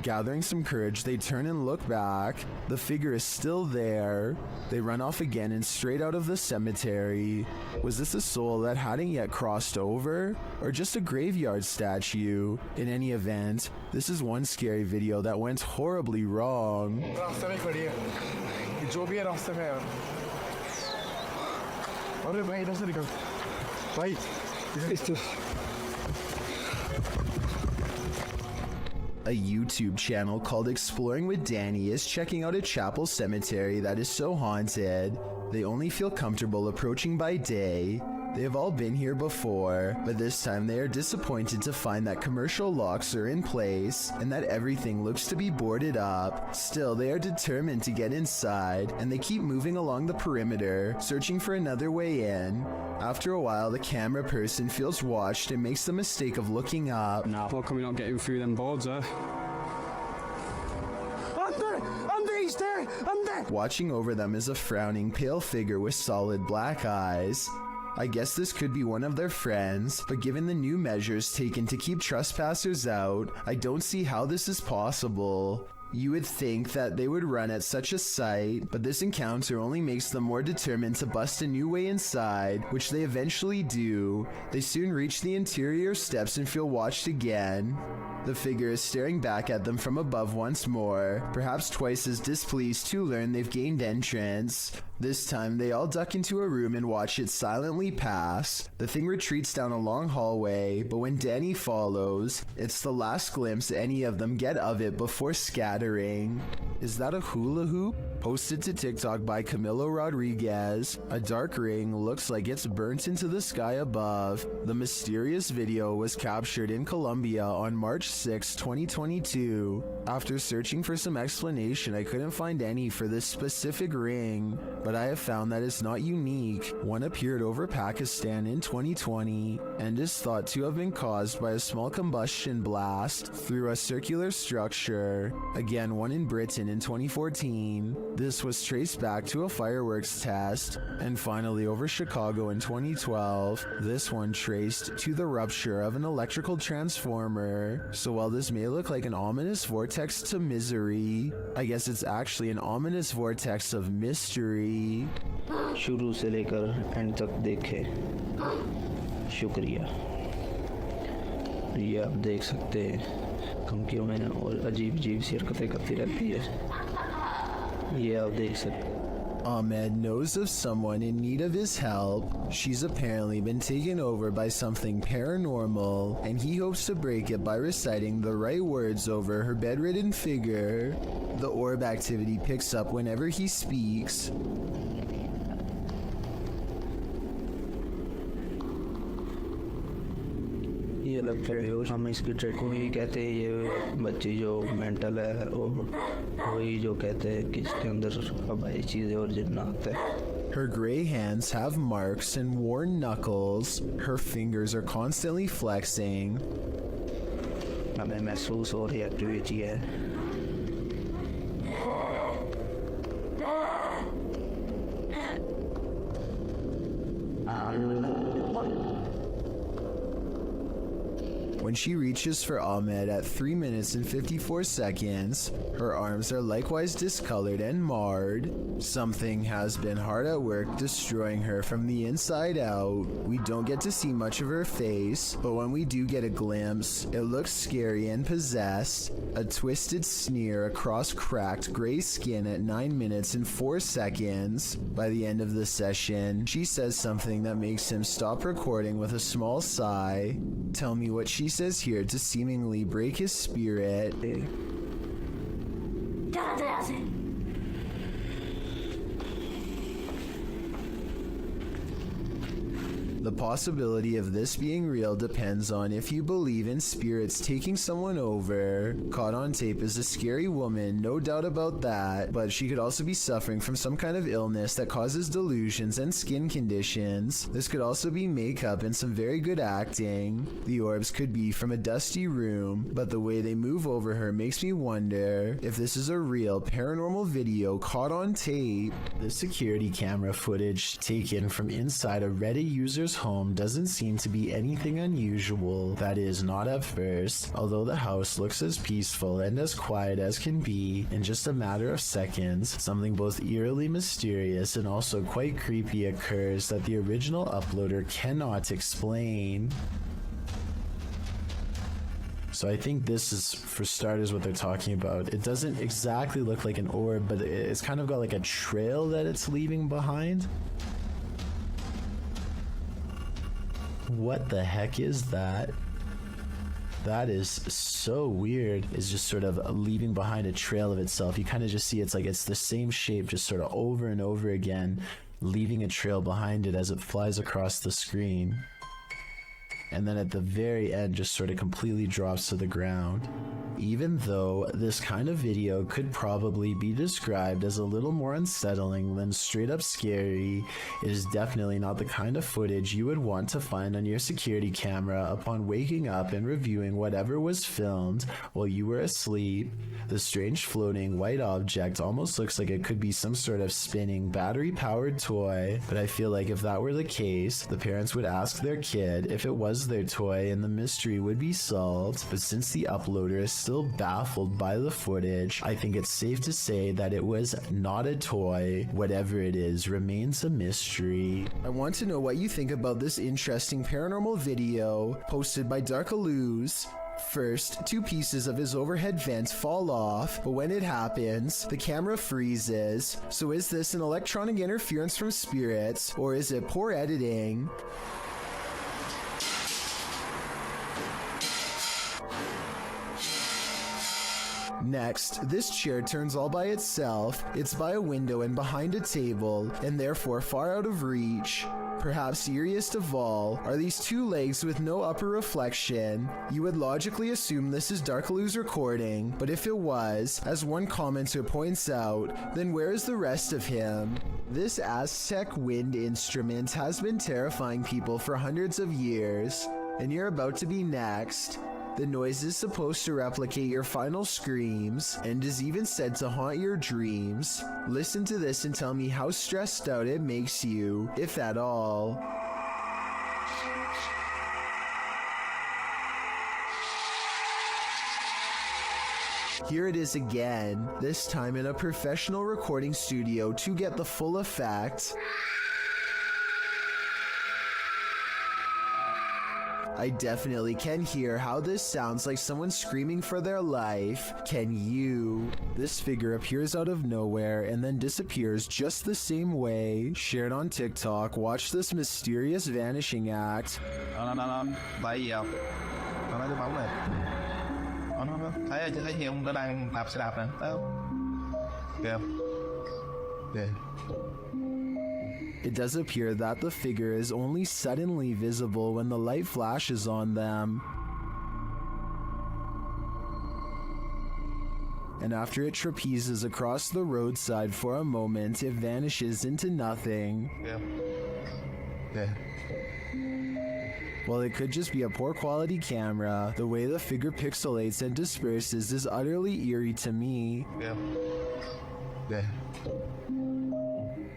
Gathering some courage, they turn and look back. The figure is still there. They run off again and straight out of the cemetery. Was this a soul that hadn't yet crossed over? Or just a graveyard statue? In any event, this is one scary video that went horribly wrong. रास्ते में खड़ी है ये जो भी है रास्ते में है अरे भाई इधर से निकल भाई इधर A YouTube channel called Exploring with Danny is checking out a chapel cemetery that is so haunted. They only feel comfortable approaching by day. They have all been here before, but this time they are disappointed to find that commercial locks are in place and that everything looks to be boarded up. Still, they are determined to get inside, and they keep moving along the perimeter, searching for another way in. After a while, the camera person feels watched and makes the mistake of looking up. Nah, how come you're not getting through them boards, eh? he's there! I'm there! Watching over them is a frowning, pale figure with solid black eyes. I guess this could be one of their friends, but given the new measures taken to keep trespassers out, I don't see how this is possible. You would think that they would run at such a sight, but this encounter only makes them more determined to bust a new way inside, which they eventually do. They soon reach the interior steps and feel watched again. The figure is staring back at them from above once more, perhaps twice as displeased to learn they've gained entrance. This time, they all duck into a room and watch it silently pass. The thing retreats down a long hallway, but when Danny follows, it's the last glimpse any of them get of it before scattering. Is that a hula hoop? Posted to TikTok by Camilo Rodriguez, a dark ring looks like it's burnt into the sky above. The mysterious video was captured in Colombia on March 6, 2022. After searching for some explanation, I couldn't find any for this specific ring, but I have found that it's not unique. One appeared over Pakistan in 2020 and is thought to have been caused by a small combustion blast through a circular structure. Again, one in Britain in 2014. This was traced back to a fireworks test. And finally, over Chicago in 2012, this one traced to the rupture of an electrical transformer. So while this may look like an ominous vortex to misery, I guess it's actually an ominous vortex of mystery. शुरू से लेकर and तक देखे, शुक्रिया। ये आप देख सकते हैं धमकियों में और अजीब अजीब सी हरकतें करती रहती है, ये आप देख सकते हैं। Ahmed knows of someone in need of his help. She's apparently been taken over by something paranormal, and he hopes to break it by reciting the right words over her bedridden figure. The orb activity picks up whenever he speaks. ये लगता है हम इसकी trade को ही कहते हैं, ये बच्ची जो मेंटल है और वही जो कहते हैं कि इसके अंदर अब आई चीज़ें और जिन्नात है। Her gray hands have marks and worn knuckles. Her fingers are constantly flexing. हमें महसूस हो रही एक्टिविटी है। When she reaches for Ahmed at 3 minutes and 54 seconds, her arms are likewise discolored and marred. Something has been hard at work destroying her from the inside out. We don't get to see much of her face, but when we do get a glimpse, it looks scary and possessed. A twisted sneer across cracked gray skin at 9 minutes and 4 seconds. By the end of the session, she says something that makes him stop recording with a small sigh. Tell me what she says here to seemingly break his spirit. The possibility of this being real depends on if you believe in spirits taking someone over. Caught on tape is a scary woman, no doubt about that, but she could also be suffering from some kind of illness that causes delusions and skin conditions. This could also be makeup and some very good acting. The orbs could be from a dusty room, but the way they move over her makes me wonder if this is a real paranormal video caught on tape. The security camera footage taken from inside a Reddit user's home doesn't seem to be anything unusual. That is, not at first, although the house looks as peaceful and as quiet as can be. In just a matter of seconds, something both eerily mysterious and also quite creepy occurs that the original uploader cannot explain. So I think this is, for starters, what they're talking about. It doesn't exactly look like an orb, but it's kind of got like a trail that it's leaving behind. What the heck is that? That is so weird. It's just sort of leaving behind a trail of itself. You kind of just see it's like it's the same shape just sort of over and over again, leaving a trail behind it as it flies across the screen. And then at the very end just sort of completely drops to the ground. Even though this kind of video could probably be described as a little more unsettling than straight up scary, it is definitely not the kind of footage you would want to find on your security camera upon waking up and reviewing whatever was filmed while you were asleep. The strange floating white object almost looks like it could be some sort of spinning battery-powered toy, but I feel like if that were the case, the parents would ask their kid if it was their toy and the mystery would be solved. But since the uploader is still baffled by the footage, I think it's safe to say that it was not a toy. Whatever it is remains a mystery. I want to know what you think about this interesting paranormal video posted by Darkalooz. First, 2 pieces of his overhead vent fall off, but when it happens, the camera freezes. So is this an electronic interference from spirits, or is it poor editing? Next, this chair turns all by itself. It's by a window and behind a table, and therefore far out of reach. Perhaps eeriest of all are these two legs with no upper reflection. You would logically assume this is Darkalu's recording, but if it was, as one commenter points out, then where is the rest of him? This Aztec wind instrument has been terrifying people for hundreds of years, and you're about to be next. The noise is supposed to replicate your final screams and is even said to haunt your dreams. Listen to this and tell me how stressed out it makes you, if at all. Here it is again, this time in a professional recording studio to get the full effect. I definitely can hear how this sounds like someone screaming for their life. Can you? This figure appears out of nowhere and then disappears just the same way. Shared on TikTok, watch this mysterious vanishing act. Tại gì không? Nó nói cái bóng này. Nó thấy gì không? Nó đang đạp xe đạp nè. Thấy không? Kìa không? Kìa. It does appear that the figure is only suddenly visible when the light flashes on them. And after it trapezes across the roadside for a moment, it vanishes into nothing. Yeah. While it could just be a poor quality camera, the way the figure pixelates and disperses is utterly eerie to me. Yeah.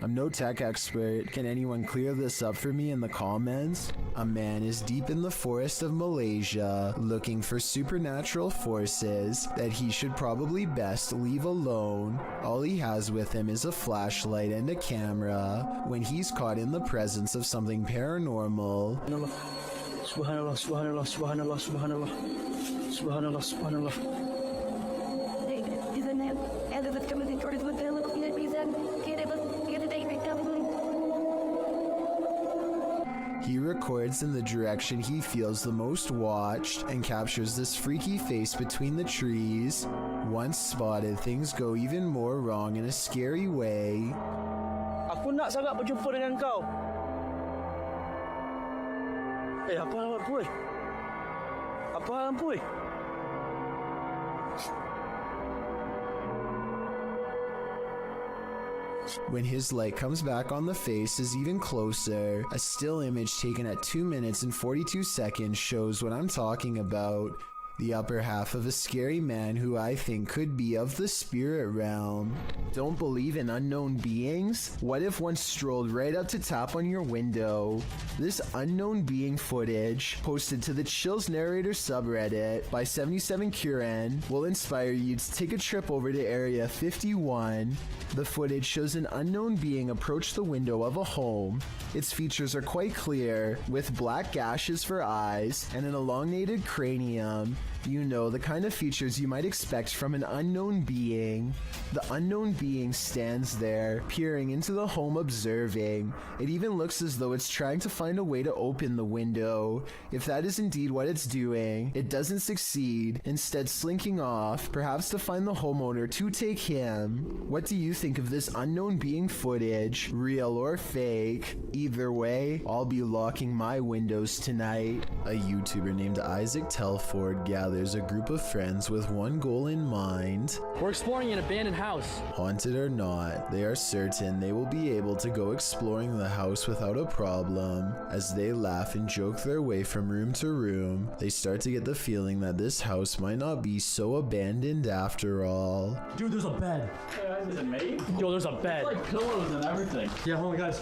I'm no tech expert. Can anyone clear this up for me in the comments? A man is deep in the forest of Malaysia, looking for supernatural forces that he should probably best leave alone. All he has with him is a flashlight and a camera when he's caught in the presence of something paranormal. Subhanallah, subhanallah, subhanallah, subhanallah, subhanallah, subhanallah. He records in the direction he feels the most watched and captures this freaky face between the trees. Once spotted, things go even more wrong in a scary way. Aku nak sangat berjumpa dengan kau. Apa hal puy? Apa hal puy? When his light comes back on the face is even closer. A still image taken at 2 minutes and 42 seconds shows what I'm talking about. The upper half of a scary man who I think could be of the spirit realm. Don't believe in unknown beings? What if one strolled right up to tap on your window? This unknown being footage, posted to the Chills Narrator subreddit by 77 Kuren, will inspire you to take a trip over to Area 51. The footage shows an unknown being approach the window of a home. Its features are quite clear, with black gashes for eyes and an elongated cranium. You know, the kind of features you might expect from an unknown being. The unknown being stands there, peering into the home, observing. It even looks as though it's trying to find a way to open the window. If that is indeed what it's doing, it doesn't succeed, instead slinking off, perhaps to find the homeowner to take him. What do you think of this unknown being footage, real or fake? Either way, I'll be locking my windows tonight. A YouTuber named Isaac Telford gathers a group of friends with one goal in mind. We're exploring an abandoned house. Haunted or not, they are certain they will be able to go exploring the house without a problem. As they laugh and joke their way from room to room, they start to get the feeling that this house might not be so abandoned after all. Dude, there's a bed. Is it made? Yo, there's a bed. There's like pillows and everything. Yeah, hold on, guys.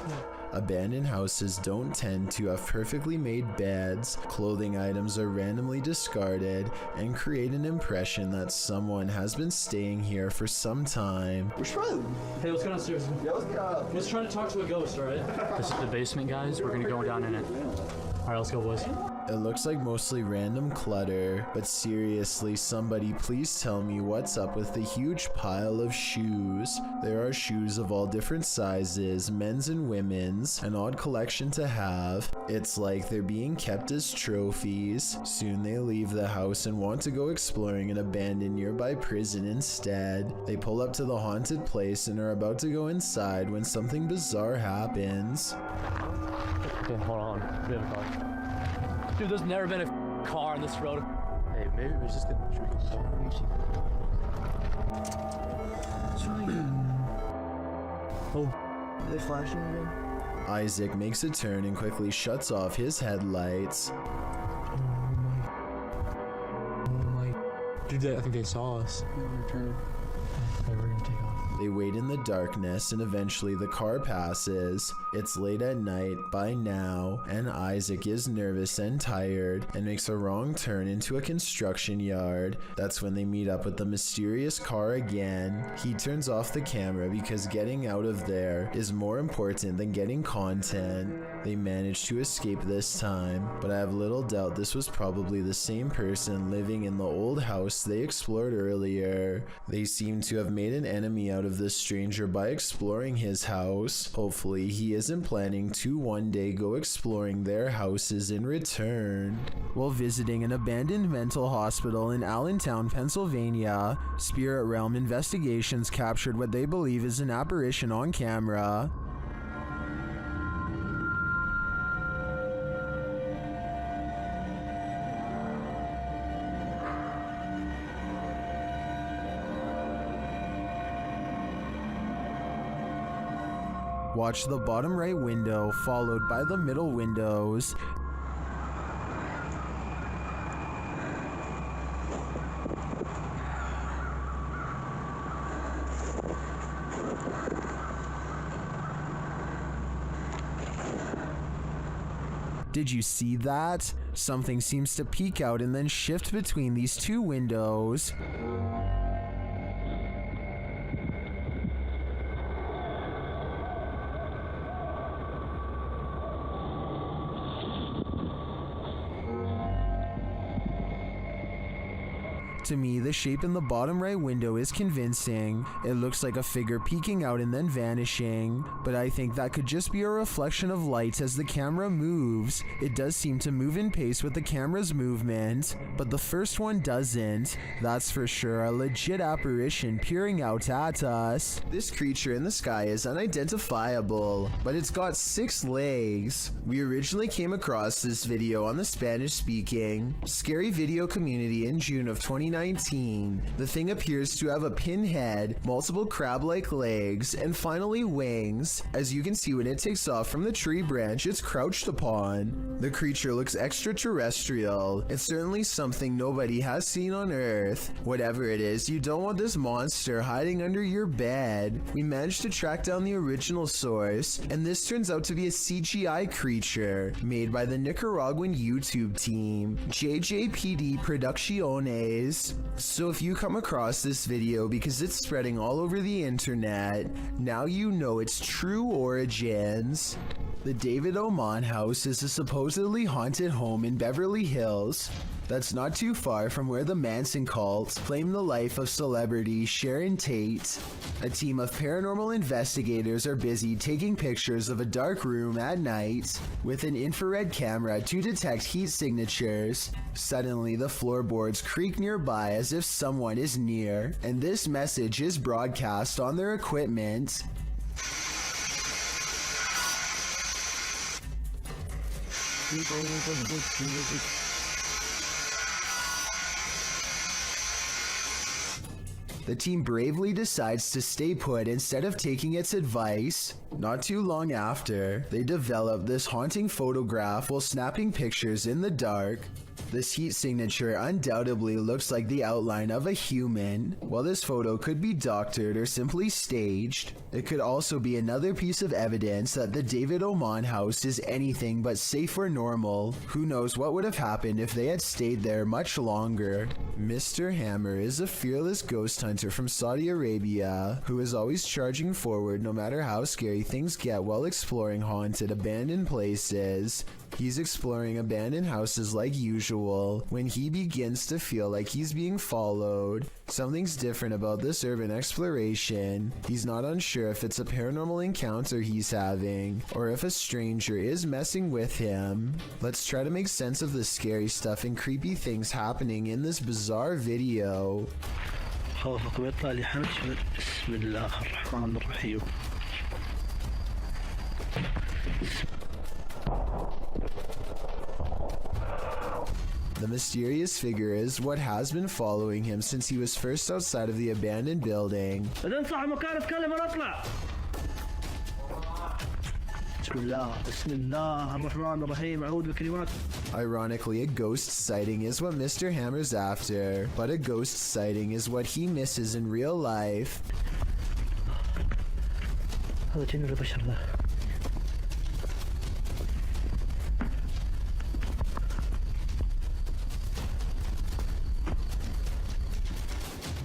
Abandoned houses don't tend to have perfectly made beds. Clothing items are randomly discarded and create an impression that someone has been staying here for some time. Hey, let's go downstairs. Yeah, let's go. Let's try to talk to a ghost, alright? This is the basement, guys. We're gonna go down in it. Alright, let's go, boys. It looks like mostly random clutter, but seriously, somebody please tell me what's up with the huge pile of shoes. There are shoes of all different sizes, men's and women's, an odd collection to have. It's like they're being kept as trophies. Soon they leave the house and want to go exploring an abandoned nearby prison instead. They pull up to the haunted place and are about to go inside when something bizarre happens. Okay, hold on. We have a car. Dude, there's never been a car on this road. Hey, maybe we just get the Oh, are they flashing again? Isaac makes a turn and quickly shuts off his headlights. Oh my. Dude, I think they saw us. Okay, we're gonna take off. They wait in the darkness and eventually the car passes. It's late at night by now, and Isaac is nervous and tired and makes a wrong turn into a construction yard. That's when they meet up with the mysterious car again. He turns off the camera because getting out of there is more important than getting content. They manage to escape this time, but I have little doubt this was probably the same person living in the old house they explored earlier. They seem to have made an enemy out of this stranger by exploring his house. Hopefully he isn't planning to one day go exploring their houses in return. While visiting an abandoned mental hospital in Allentown, Pennsylvania, Spirit Realm Investigations captured what they believe is an apparition on camera. Watch the bottom right window followed by the middle windows. Did you see that? Something seems to peek out and then shift between these two windows. To me, the shape in the bottom right window is convincing. It looks like a figure peeking out and then vanishing, but I think that could just be a reflection of light as the camera moves. It does seem to move in pace with the camera's movement, but the first one doesn't. That's for sure a legit apparition peering out at us. This creature in the sky is unidentifiable, but it's got 6 legs. We originally came across this video on the Spanish-speaking Scary Video community in June of 2019. The thing appears to have a pin head, multiple crab-like legs, and finally wings. As you can see, when it takes off from the tree branch it's crouched upon. The creature looks extraterrestrial. It's certainly something nobody has seen on Earth. Whatever it is, you don't want this monster hiding under your bed. We managed to track down the original source, and this turns out to be a CGI creature made by the Nicaraguan YouTube team, JJPD Producciones. So if you come across this video because it's spreading all over the internet, now you know its true origins. The David Oman house is a supposedly haunted home in Beverly Hills that's not too far from where the Manson cult claimed the life of celebrity Sharon Tate. A team of paranormal investigators are busy taking pictures of a dark room at night with an infrared camera to detect heat signatures. Suddenly, the floorboards creak nearby as if someone is near, and this message is broadcast on their equipment. The team bravely decides to stay put instead of taking its advice. Not too long after, they develop this haunting photograph while snapping pictures in the dark. This heat signature undoubtedly looks like the outline of a human. While this photo could be doctored or simply staged, it could also be another piece of evidence that the David Oman house is anything but safe or normal. Who knows what would have happened if they had stayed there much longer. Mr. Hammer is a fearless ghost hunter from Saudi Arabia who is always charging forward no matter how scary things get while exploring haunted abandoned places. He's exploring abandoned houses like usual when he begins to feel like he's being followed. Something's different about this urban exploration. He's not unsure if it's a paranormal encounter he's having or if a stranger is messing with him. Let's try to make sense of the scary stuff and creepy things happening in this bizarre video. خوفكم يطلع لي حمش. بسم الله الرحمن الرحيم. The mysterious figure is what has been following him since he was first outside of the abandoned building. Ironically, a ghost sighting is what Mr. Hammer's after, but a ghost sighting is what he misses in real life.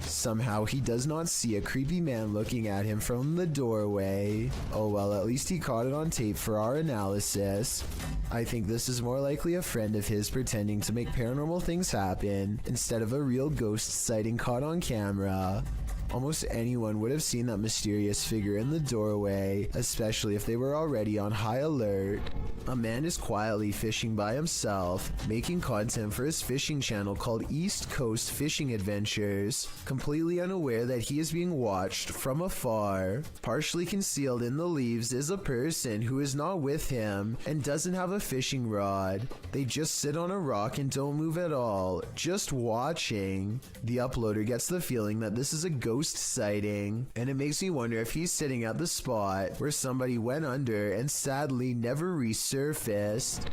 Somehow he does not see a creepy man looking at him from the doorway. Oh well, at least he caught it on tape for our analysis. I think this is more likely a friend of his pretending to make paranormal things happen instead of a real ghost sighting caught on camera. Almost anyone would have seen that mysterious figure in the doorway, especially if they were already on high alert. A man is quietly fishing by himself, making content for his fishing channel called East Coast Fishing Adventures, completely unaware that he is being watched from afar. Partially concealed in the leaves is a person who is not with him and doesn't have a fishing rod. They just sit on a rock and don't move at all, just watching. The uploader gets the feeling that this is a ghost sighting, and it makes me wonder if he's sitting at the spot where somebody went under and sadly never resurfaced.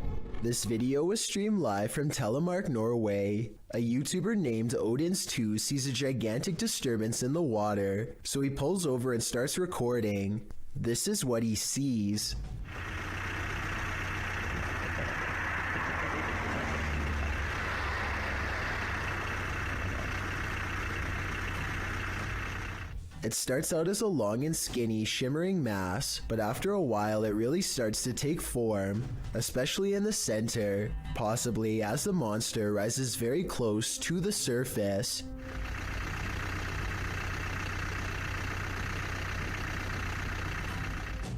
This video was streamed live from Telemark, Norway. A YouTuber named Odins2 sees a gigantic disturbance in the water, so he pulls over and starts recording. This is what he sees. It starts out as a long and skinny, shimmering mass, but after a while it really starts to take form, especially in the center, possibly as the monster rises very close to the surface.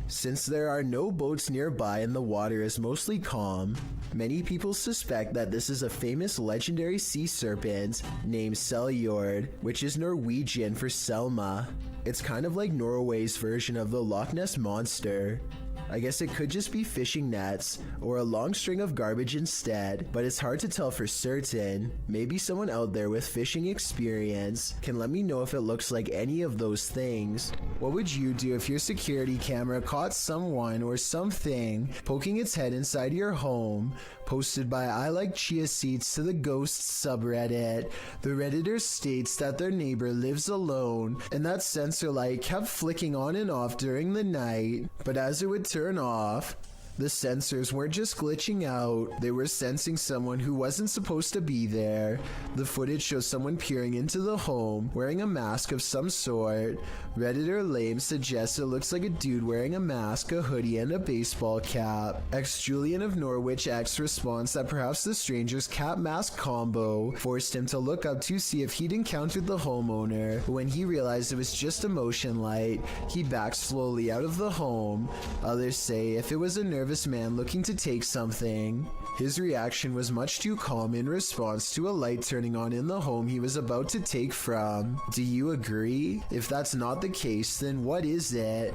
Since there are no boats nearby and the water is mostly calm, many people suspect that this is a famous legendary sea serpent named Seljord, which is Norwegian for Selma. It's kind of like Norway's version of the Loch Ness Monster. I guess it could just be fishing nets or a long string of garbage instead, but it's hard to tell for certain. Maybe someone out there with fishing experience can let me know if it looks like any of those things. What would you do if your security camera caught someone or something poking its head inside your home? Posted by I Like Chia Seeds to the Ghosts subreddit, the Redditor states that their neighbor lives alone and that sensor light kept flicking on and off during the night, but as it would turn off, the sensors weren't just glitching out, they were sensing someone who wasn't supposed to be there. The footage shows someone peering into the home, wearing a mask of some sort. Redditor Lame suggests it looks like a dude wearing a mask, a hoodie, and a baseball cap. Julian of Norwich X responds that perhaps the stranger's cap mask combo forced him to look up to see if he'd encountered the homeowner, but when he realized it was just a motion light, he backed slowly out of the home. Others say if it was a nervous man looking to take something, his reaction was much too calm in response to a light turning on in the home he was about to take from. Do you agree? If that's not the case, then what is it?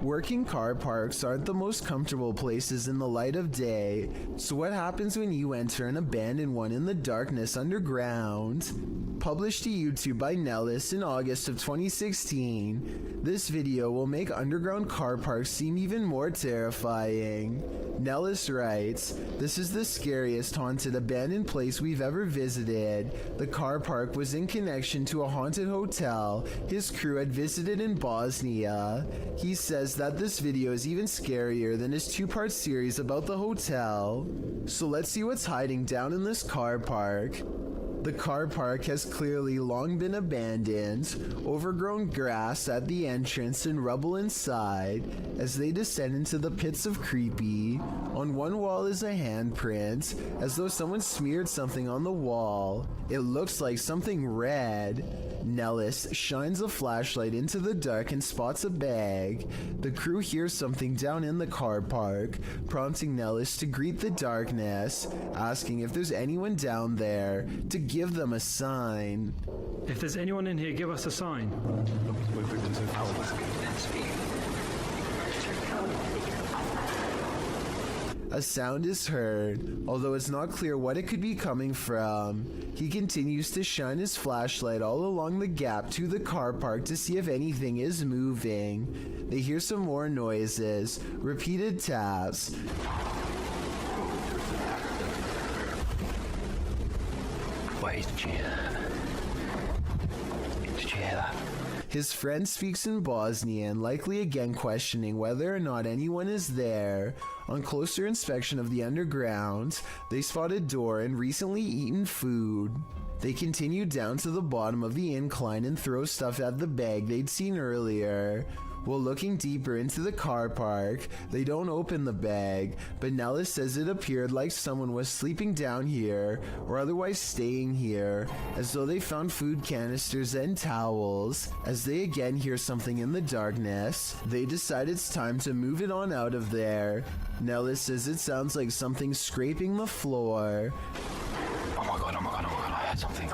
Working car parks aren't the most comfortable places in the light of day, so what happens when you enter an abandoned one in the darkness underground? Published to YouTube by Nellis in August of 2016, this video will make underground car parks seem even more terrifying. Nellis writes, "This is the scariest haunted abandoned place we've ever visited. The car park was in connection to a haunted hotel his crew had visited in Bosnia. He says that this video is even scarier than his two-part series about the hotel. So let's see what's hiding down in this car park." The car park has clearly long been abandoned, overgrown grass at the entrance and rubble inside. As they descend into the pits of creepy, on one wall is a handprint, as though someone smeared something on the wall. It looks like something red. Nellis shines a flashlight into the dark and spots a bag. The crew hears something down in the car park, prompting Nellis to greet the darkness, asking if there's anyone down there to give them a sign. If there's anyone in here, give us a sign. A sound is heard, although it's not clear what it could be coming from. He continues to shine his flashlight all along the gap to the car park to see if anything is moving. They hear some more noises, repeated taps. Wait, did you hear that? His friend speaks in Bosnian, likely again questioning whether or not anyone is there. On closer inspection of the underground, they spot a door and recently eaten food. They continue down to the bottom of the incline and throw stuff at the bag they'd seen earlier. While looking deeper into the car park, they don't open the bag, but Nellis says it appeared like someone was sleeping down here or otherwise staying here, as though they found food canisters and towels. As they again hear something in the darkness, they decide it's time to move it on out of there. Nellis says it sounds like something scraping the floor. Oh my god, I heard something.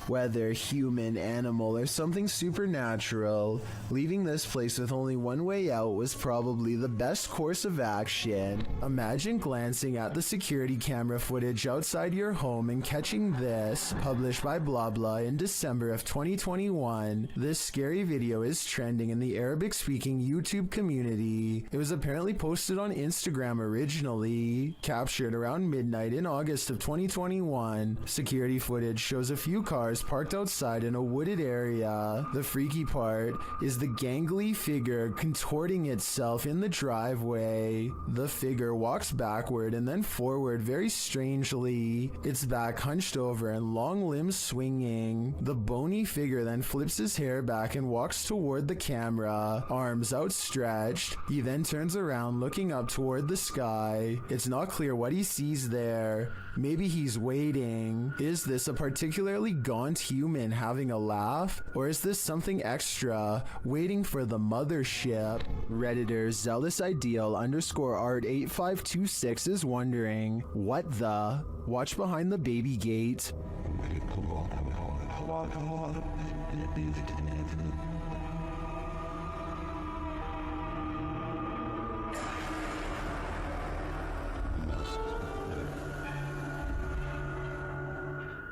Whether human, animal, or something supernatural, leaving this place with only one way out was probably the best course of action. Imagine glancing at the security camera footage outside your home and catching this, published by blah blah in December of 2021. This scary video is trending in the Arabic-speaking YouTube community. It was apparently posted on Instagram originally, captured around midnight in August of 2021. Security footage shows a few cars parked outside in a wooded area. The freaky part is the gangly figure contorting itself in the driveway. The figure walks backward and then forward very strangely, its back hunched over and long limbs swinging. The bony figure then flips his hair back and walks toward the camera, arms outstretched. He then turns around looking up toward the sky. It's not clear what he sees there. Maybe he's waiting. Is this a particularly gaunt human having a laugh? Or is this something extra, waiting for the mothership? Redditor zealous_ideal_art8526 is wondering, what the? Watch behind the baby gate.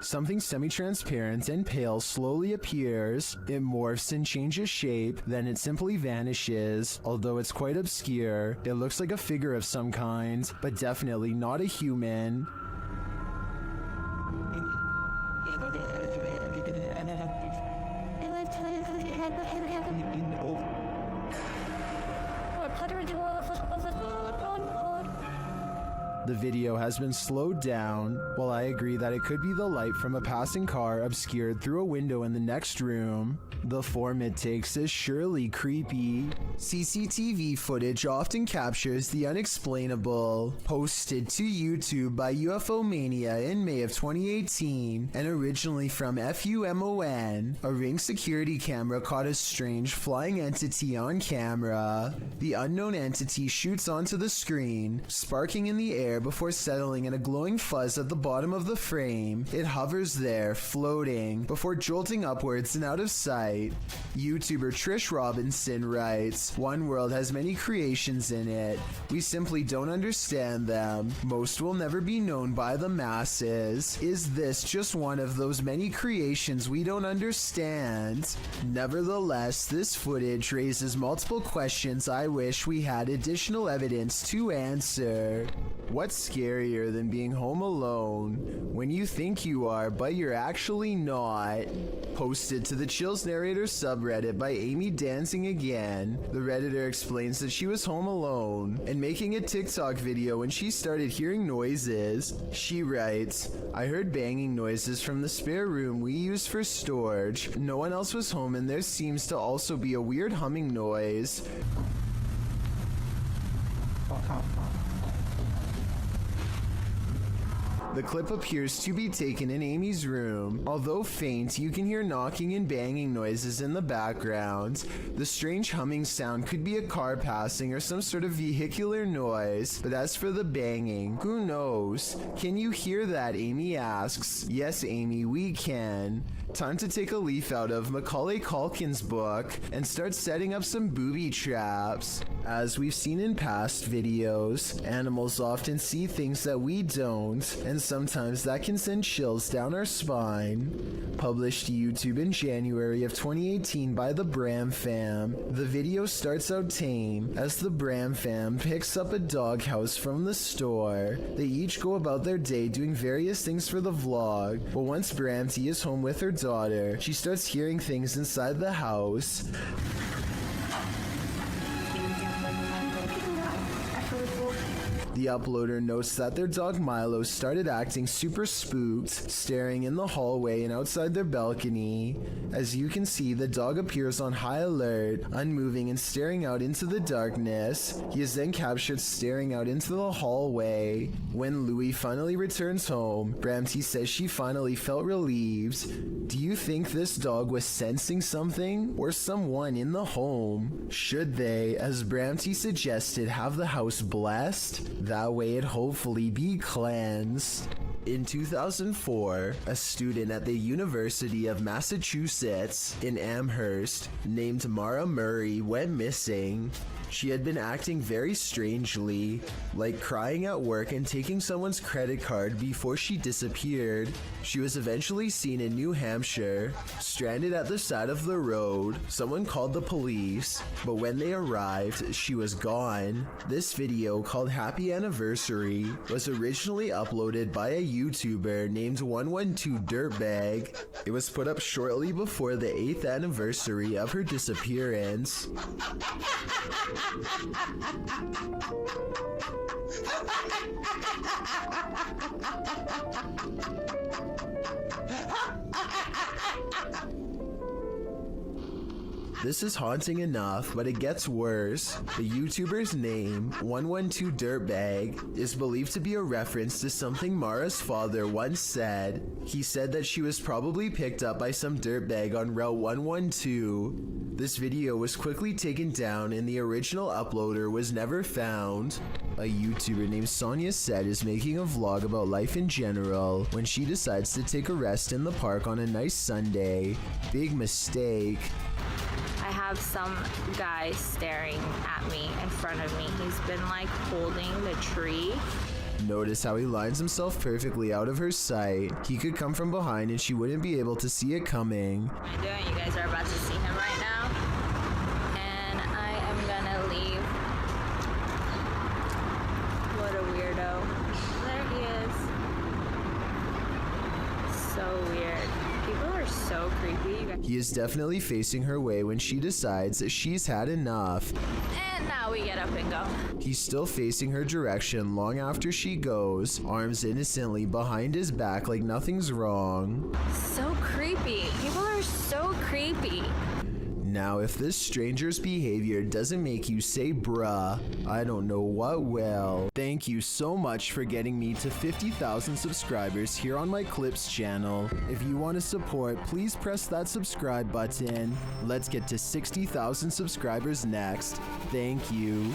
Something semi-transparent and pale slowly appears. It morphs and changes shape, then it simply vanishes. Although it's quite obscure, it looks like a figure of some kind, but definitely not a human. The video has been slowed down. While I agree that it could be the light from a passing car obscured through a window in the next room, the form it takes is surely creepy. CCTV footage often captures the unexplainable. Posted to YouTube by UFO Mania in May of 2018, and originally from FUMON, a Ring security camera caught a strange flying entity on camera. The unknown entity shoots onto the screen, sparking in the air before settling in a glowing fuzz at the bottom of the frame. It hovers there, floating, before jolting upwards and out of sight. YouTuber Trish Robinson writes, "One world has many creations in it. We simply don't understand them. Most will never be known by the masses. Is this just one of those many creations we don't understand?" Nevertheless, this footage raises multiple questions I wish we had additional evidence to answer. What what's scarier than being home alone when you think you are, but you're actually not? Posted to the Chills Narrator subreddit by Amy Dancing Again, the Redditor explains that she was home alone and making a TikTok video when she started hearing noises. She writes, "I heard banging noises from the spare room we use for storage. No one else was home and there seems to also be a weird humming noise." The clip appears to be taken in Amy's room. Although faint, you can hear knocking and banging noises in the background. The strange humming sound could be a car passing or some sort of vehicular noise. But as for the banging, who knows? Can you hear that? Amy asks. Yes, Amy, we can. Time to take a leaf out of Macaulay Culkin's book and start setting up some booby traps. As we've seen in past videos, animals often see things that we don't, and sometimes that can send chills down our spine. Published to YouTube in January of 2018 by the Bram fam, the video starts out tame as the Bram fam picks up a doghouse from the store. They each go about their day doing various things for the vlog, but once Bramty is home with her daughter, she starts hearing things inside the house. The uploader notes that their dog Milo started acting super spooked, staring in the hallway and outside their balcony. As you can see, the dog appears on high alert, unmoving and staring out into the darkness. He is then captured staring out into the hallway. When Louie finally returns home, Bramty says she finally felt relieved. Do you think this dog was sensing something or someone in the home? Should they, as Bramty suggested, have the house blessed? That way it'd hopefully be cleansed. In 2004, a student at the University of Massachusetts in Amherst named Mara Murray went missing. She had been acting very strangely, like crying at work and taking someone's credit card before she disappeared. She was eventually seen in New Hampshire, stranded at the side of the road. Someone called the police, but when they arrived, she was gone. This video, called Happy Anniversary, was originally uploaded by a YouTuber named 112 Dirtbag. It was put up shortly before the 8th anniversary of her disappearance. This is haunting enough, but it gets worse. The YouTuber's name, 112 Dirtbag, is believed to be a reference to something Mara's father once said. He said that she was probably picked up by some dirtbag on Route 112. This video was quickly taken down and the original uploader was never found. A YouTuber named Sonia Said is making a vlog about life in general when she decides to take a rest in the park on a nice Sunday. Big mistake. I have some guy staring at me in front of me. He's been like holding the tree. Notice how he lines himself perfectly out of her sight. He could come from behind and she wouldn't be able to see it coming. What am I doing? You guys are about to see him right now. And I am gonna leave. What a weirdo. There he is. So weird. People are so creepy. He is definitely facing her way when she decides that she's had enough. And now we get up and go. He's still facing her direction long after she goes, arms innocently behind his back like nothing's wrong. So creepy. People are so creepy. Now, if this stranger's behavior doesn't make you say bruh, I don't know what will. Thank you so much for getting me to 50,000 subscribers here on my Clips channel. If you want to support, please press that subscribe button. Let's get to 60,000 subscribers next. Thank you.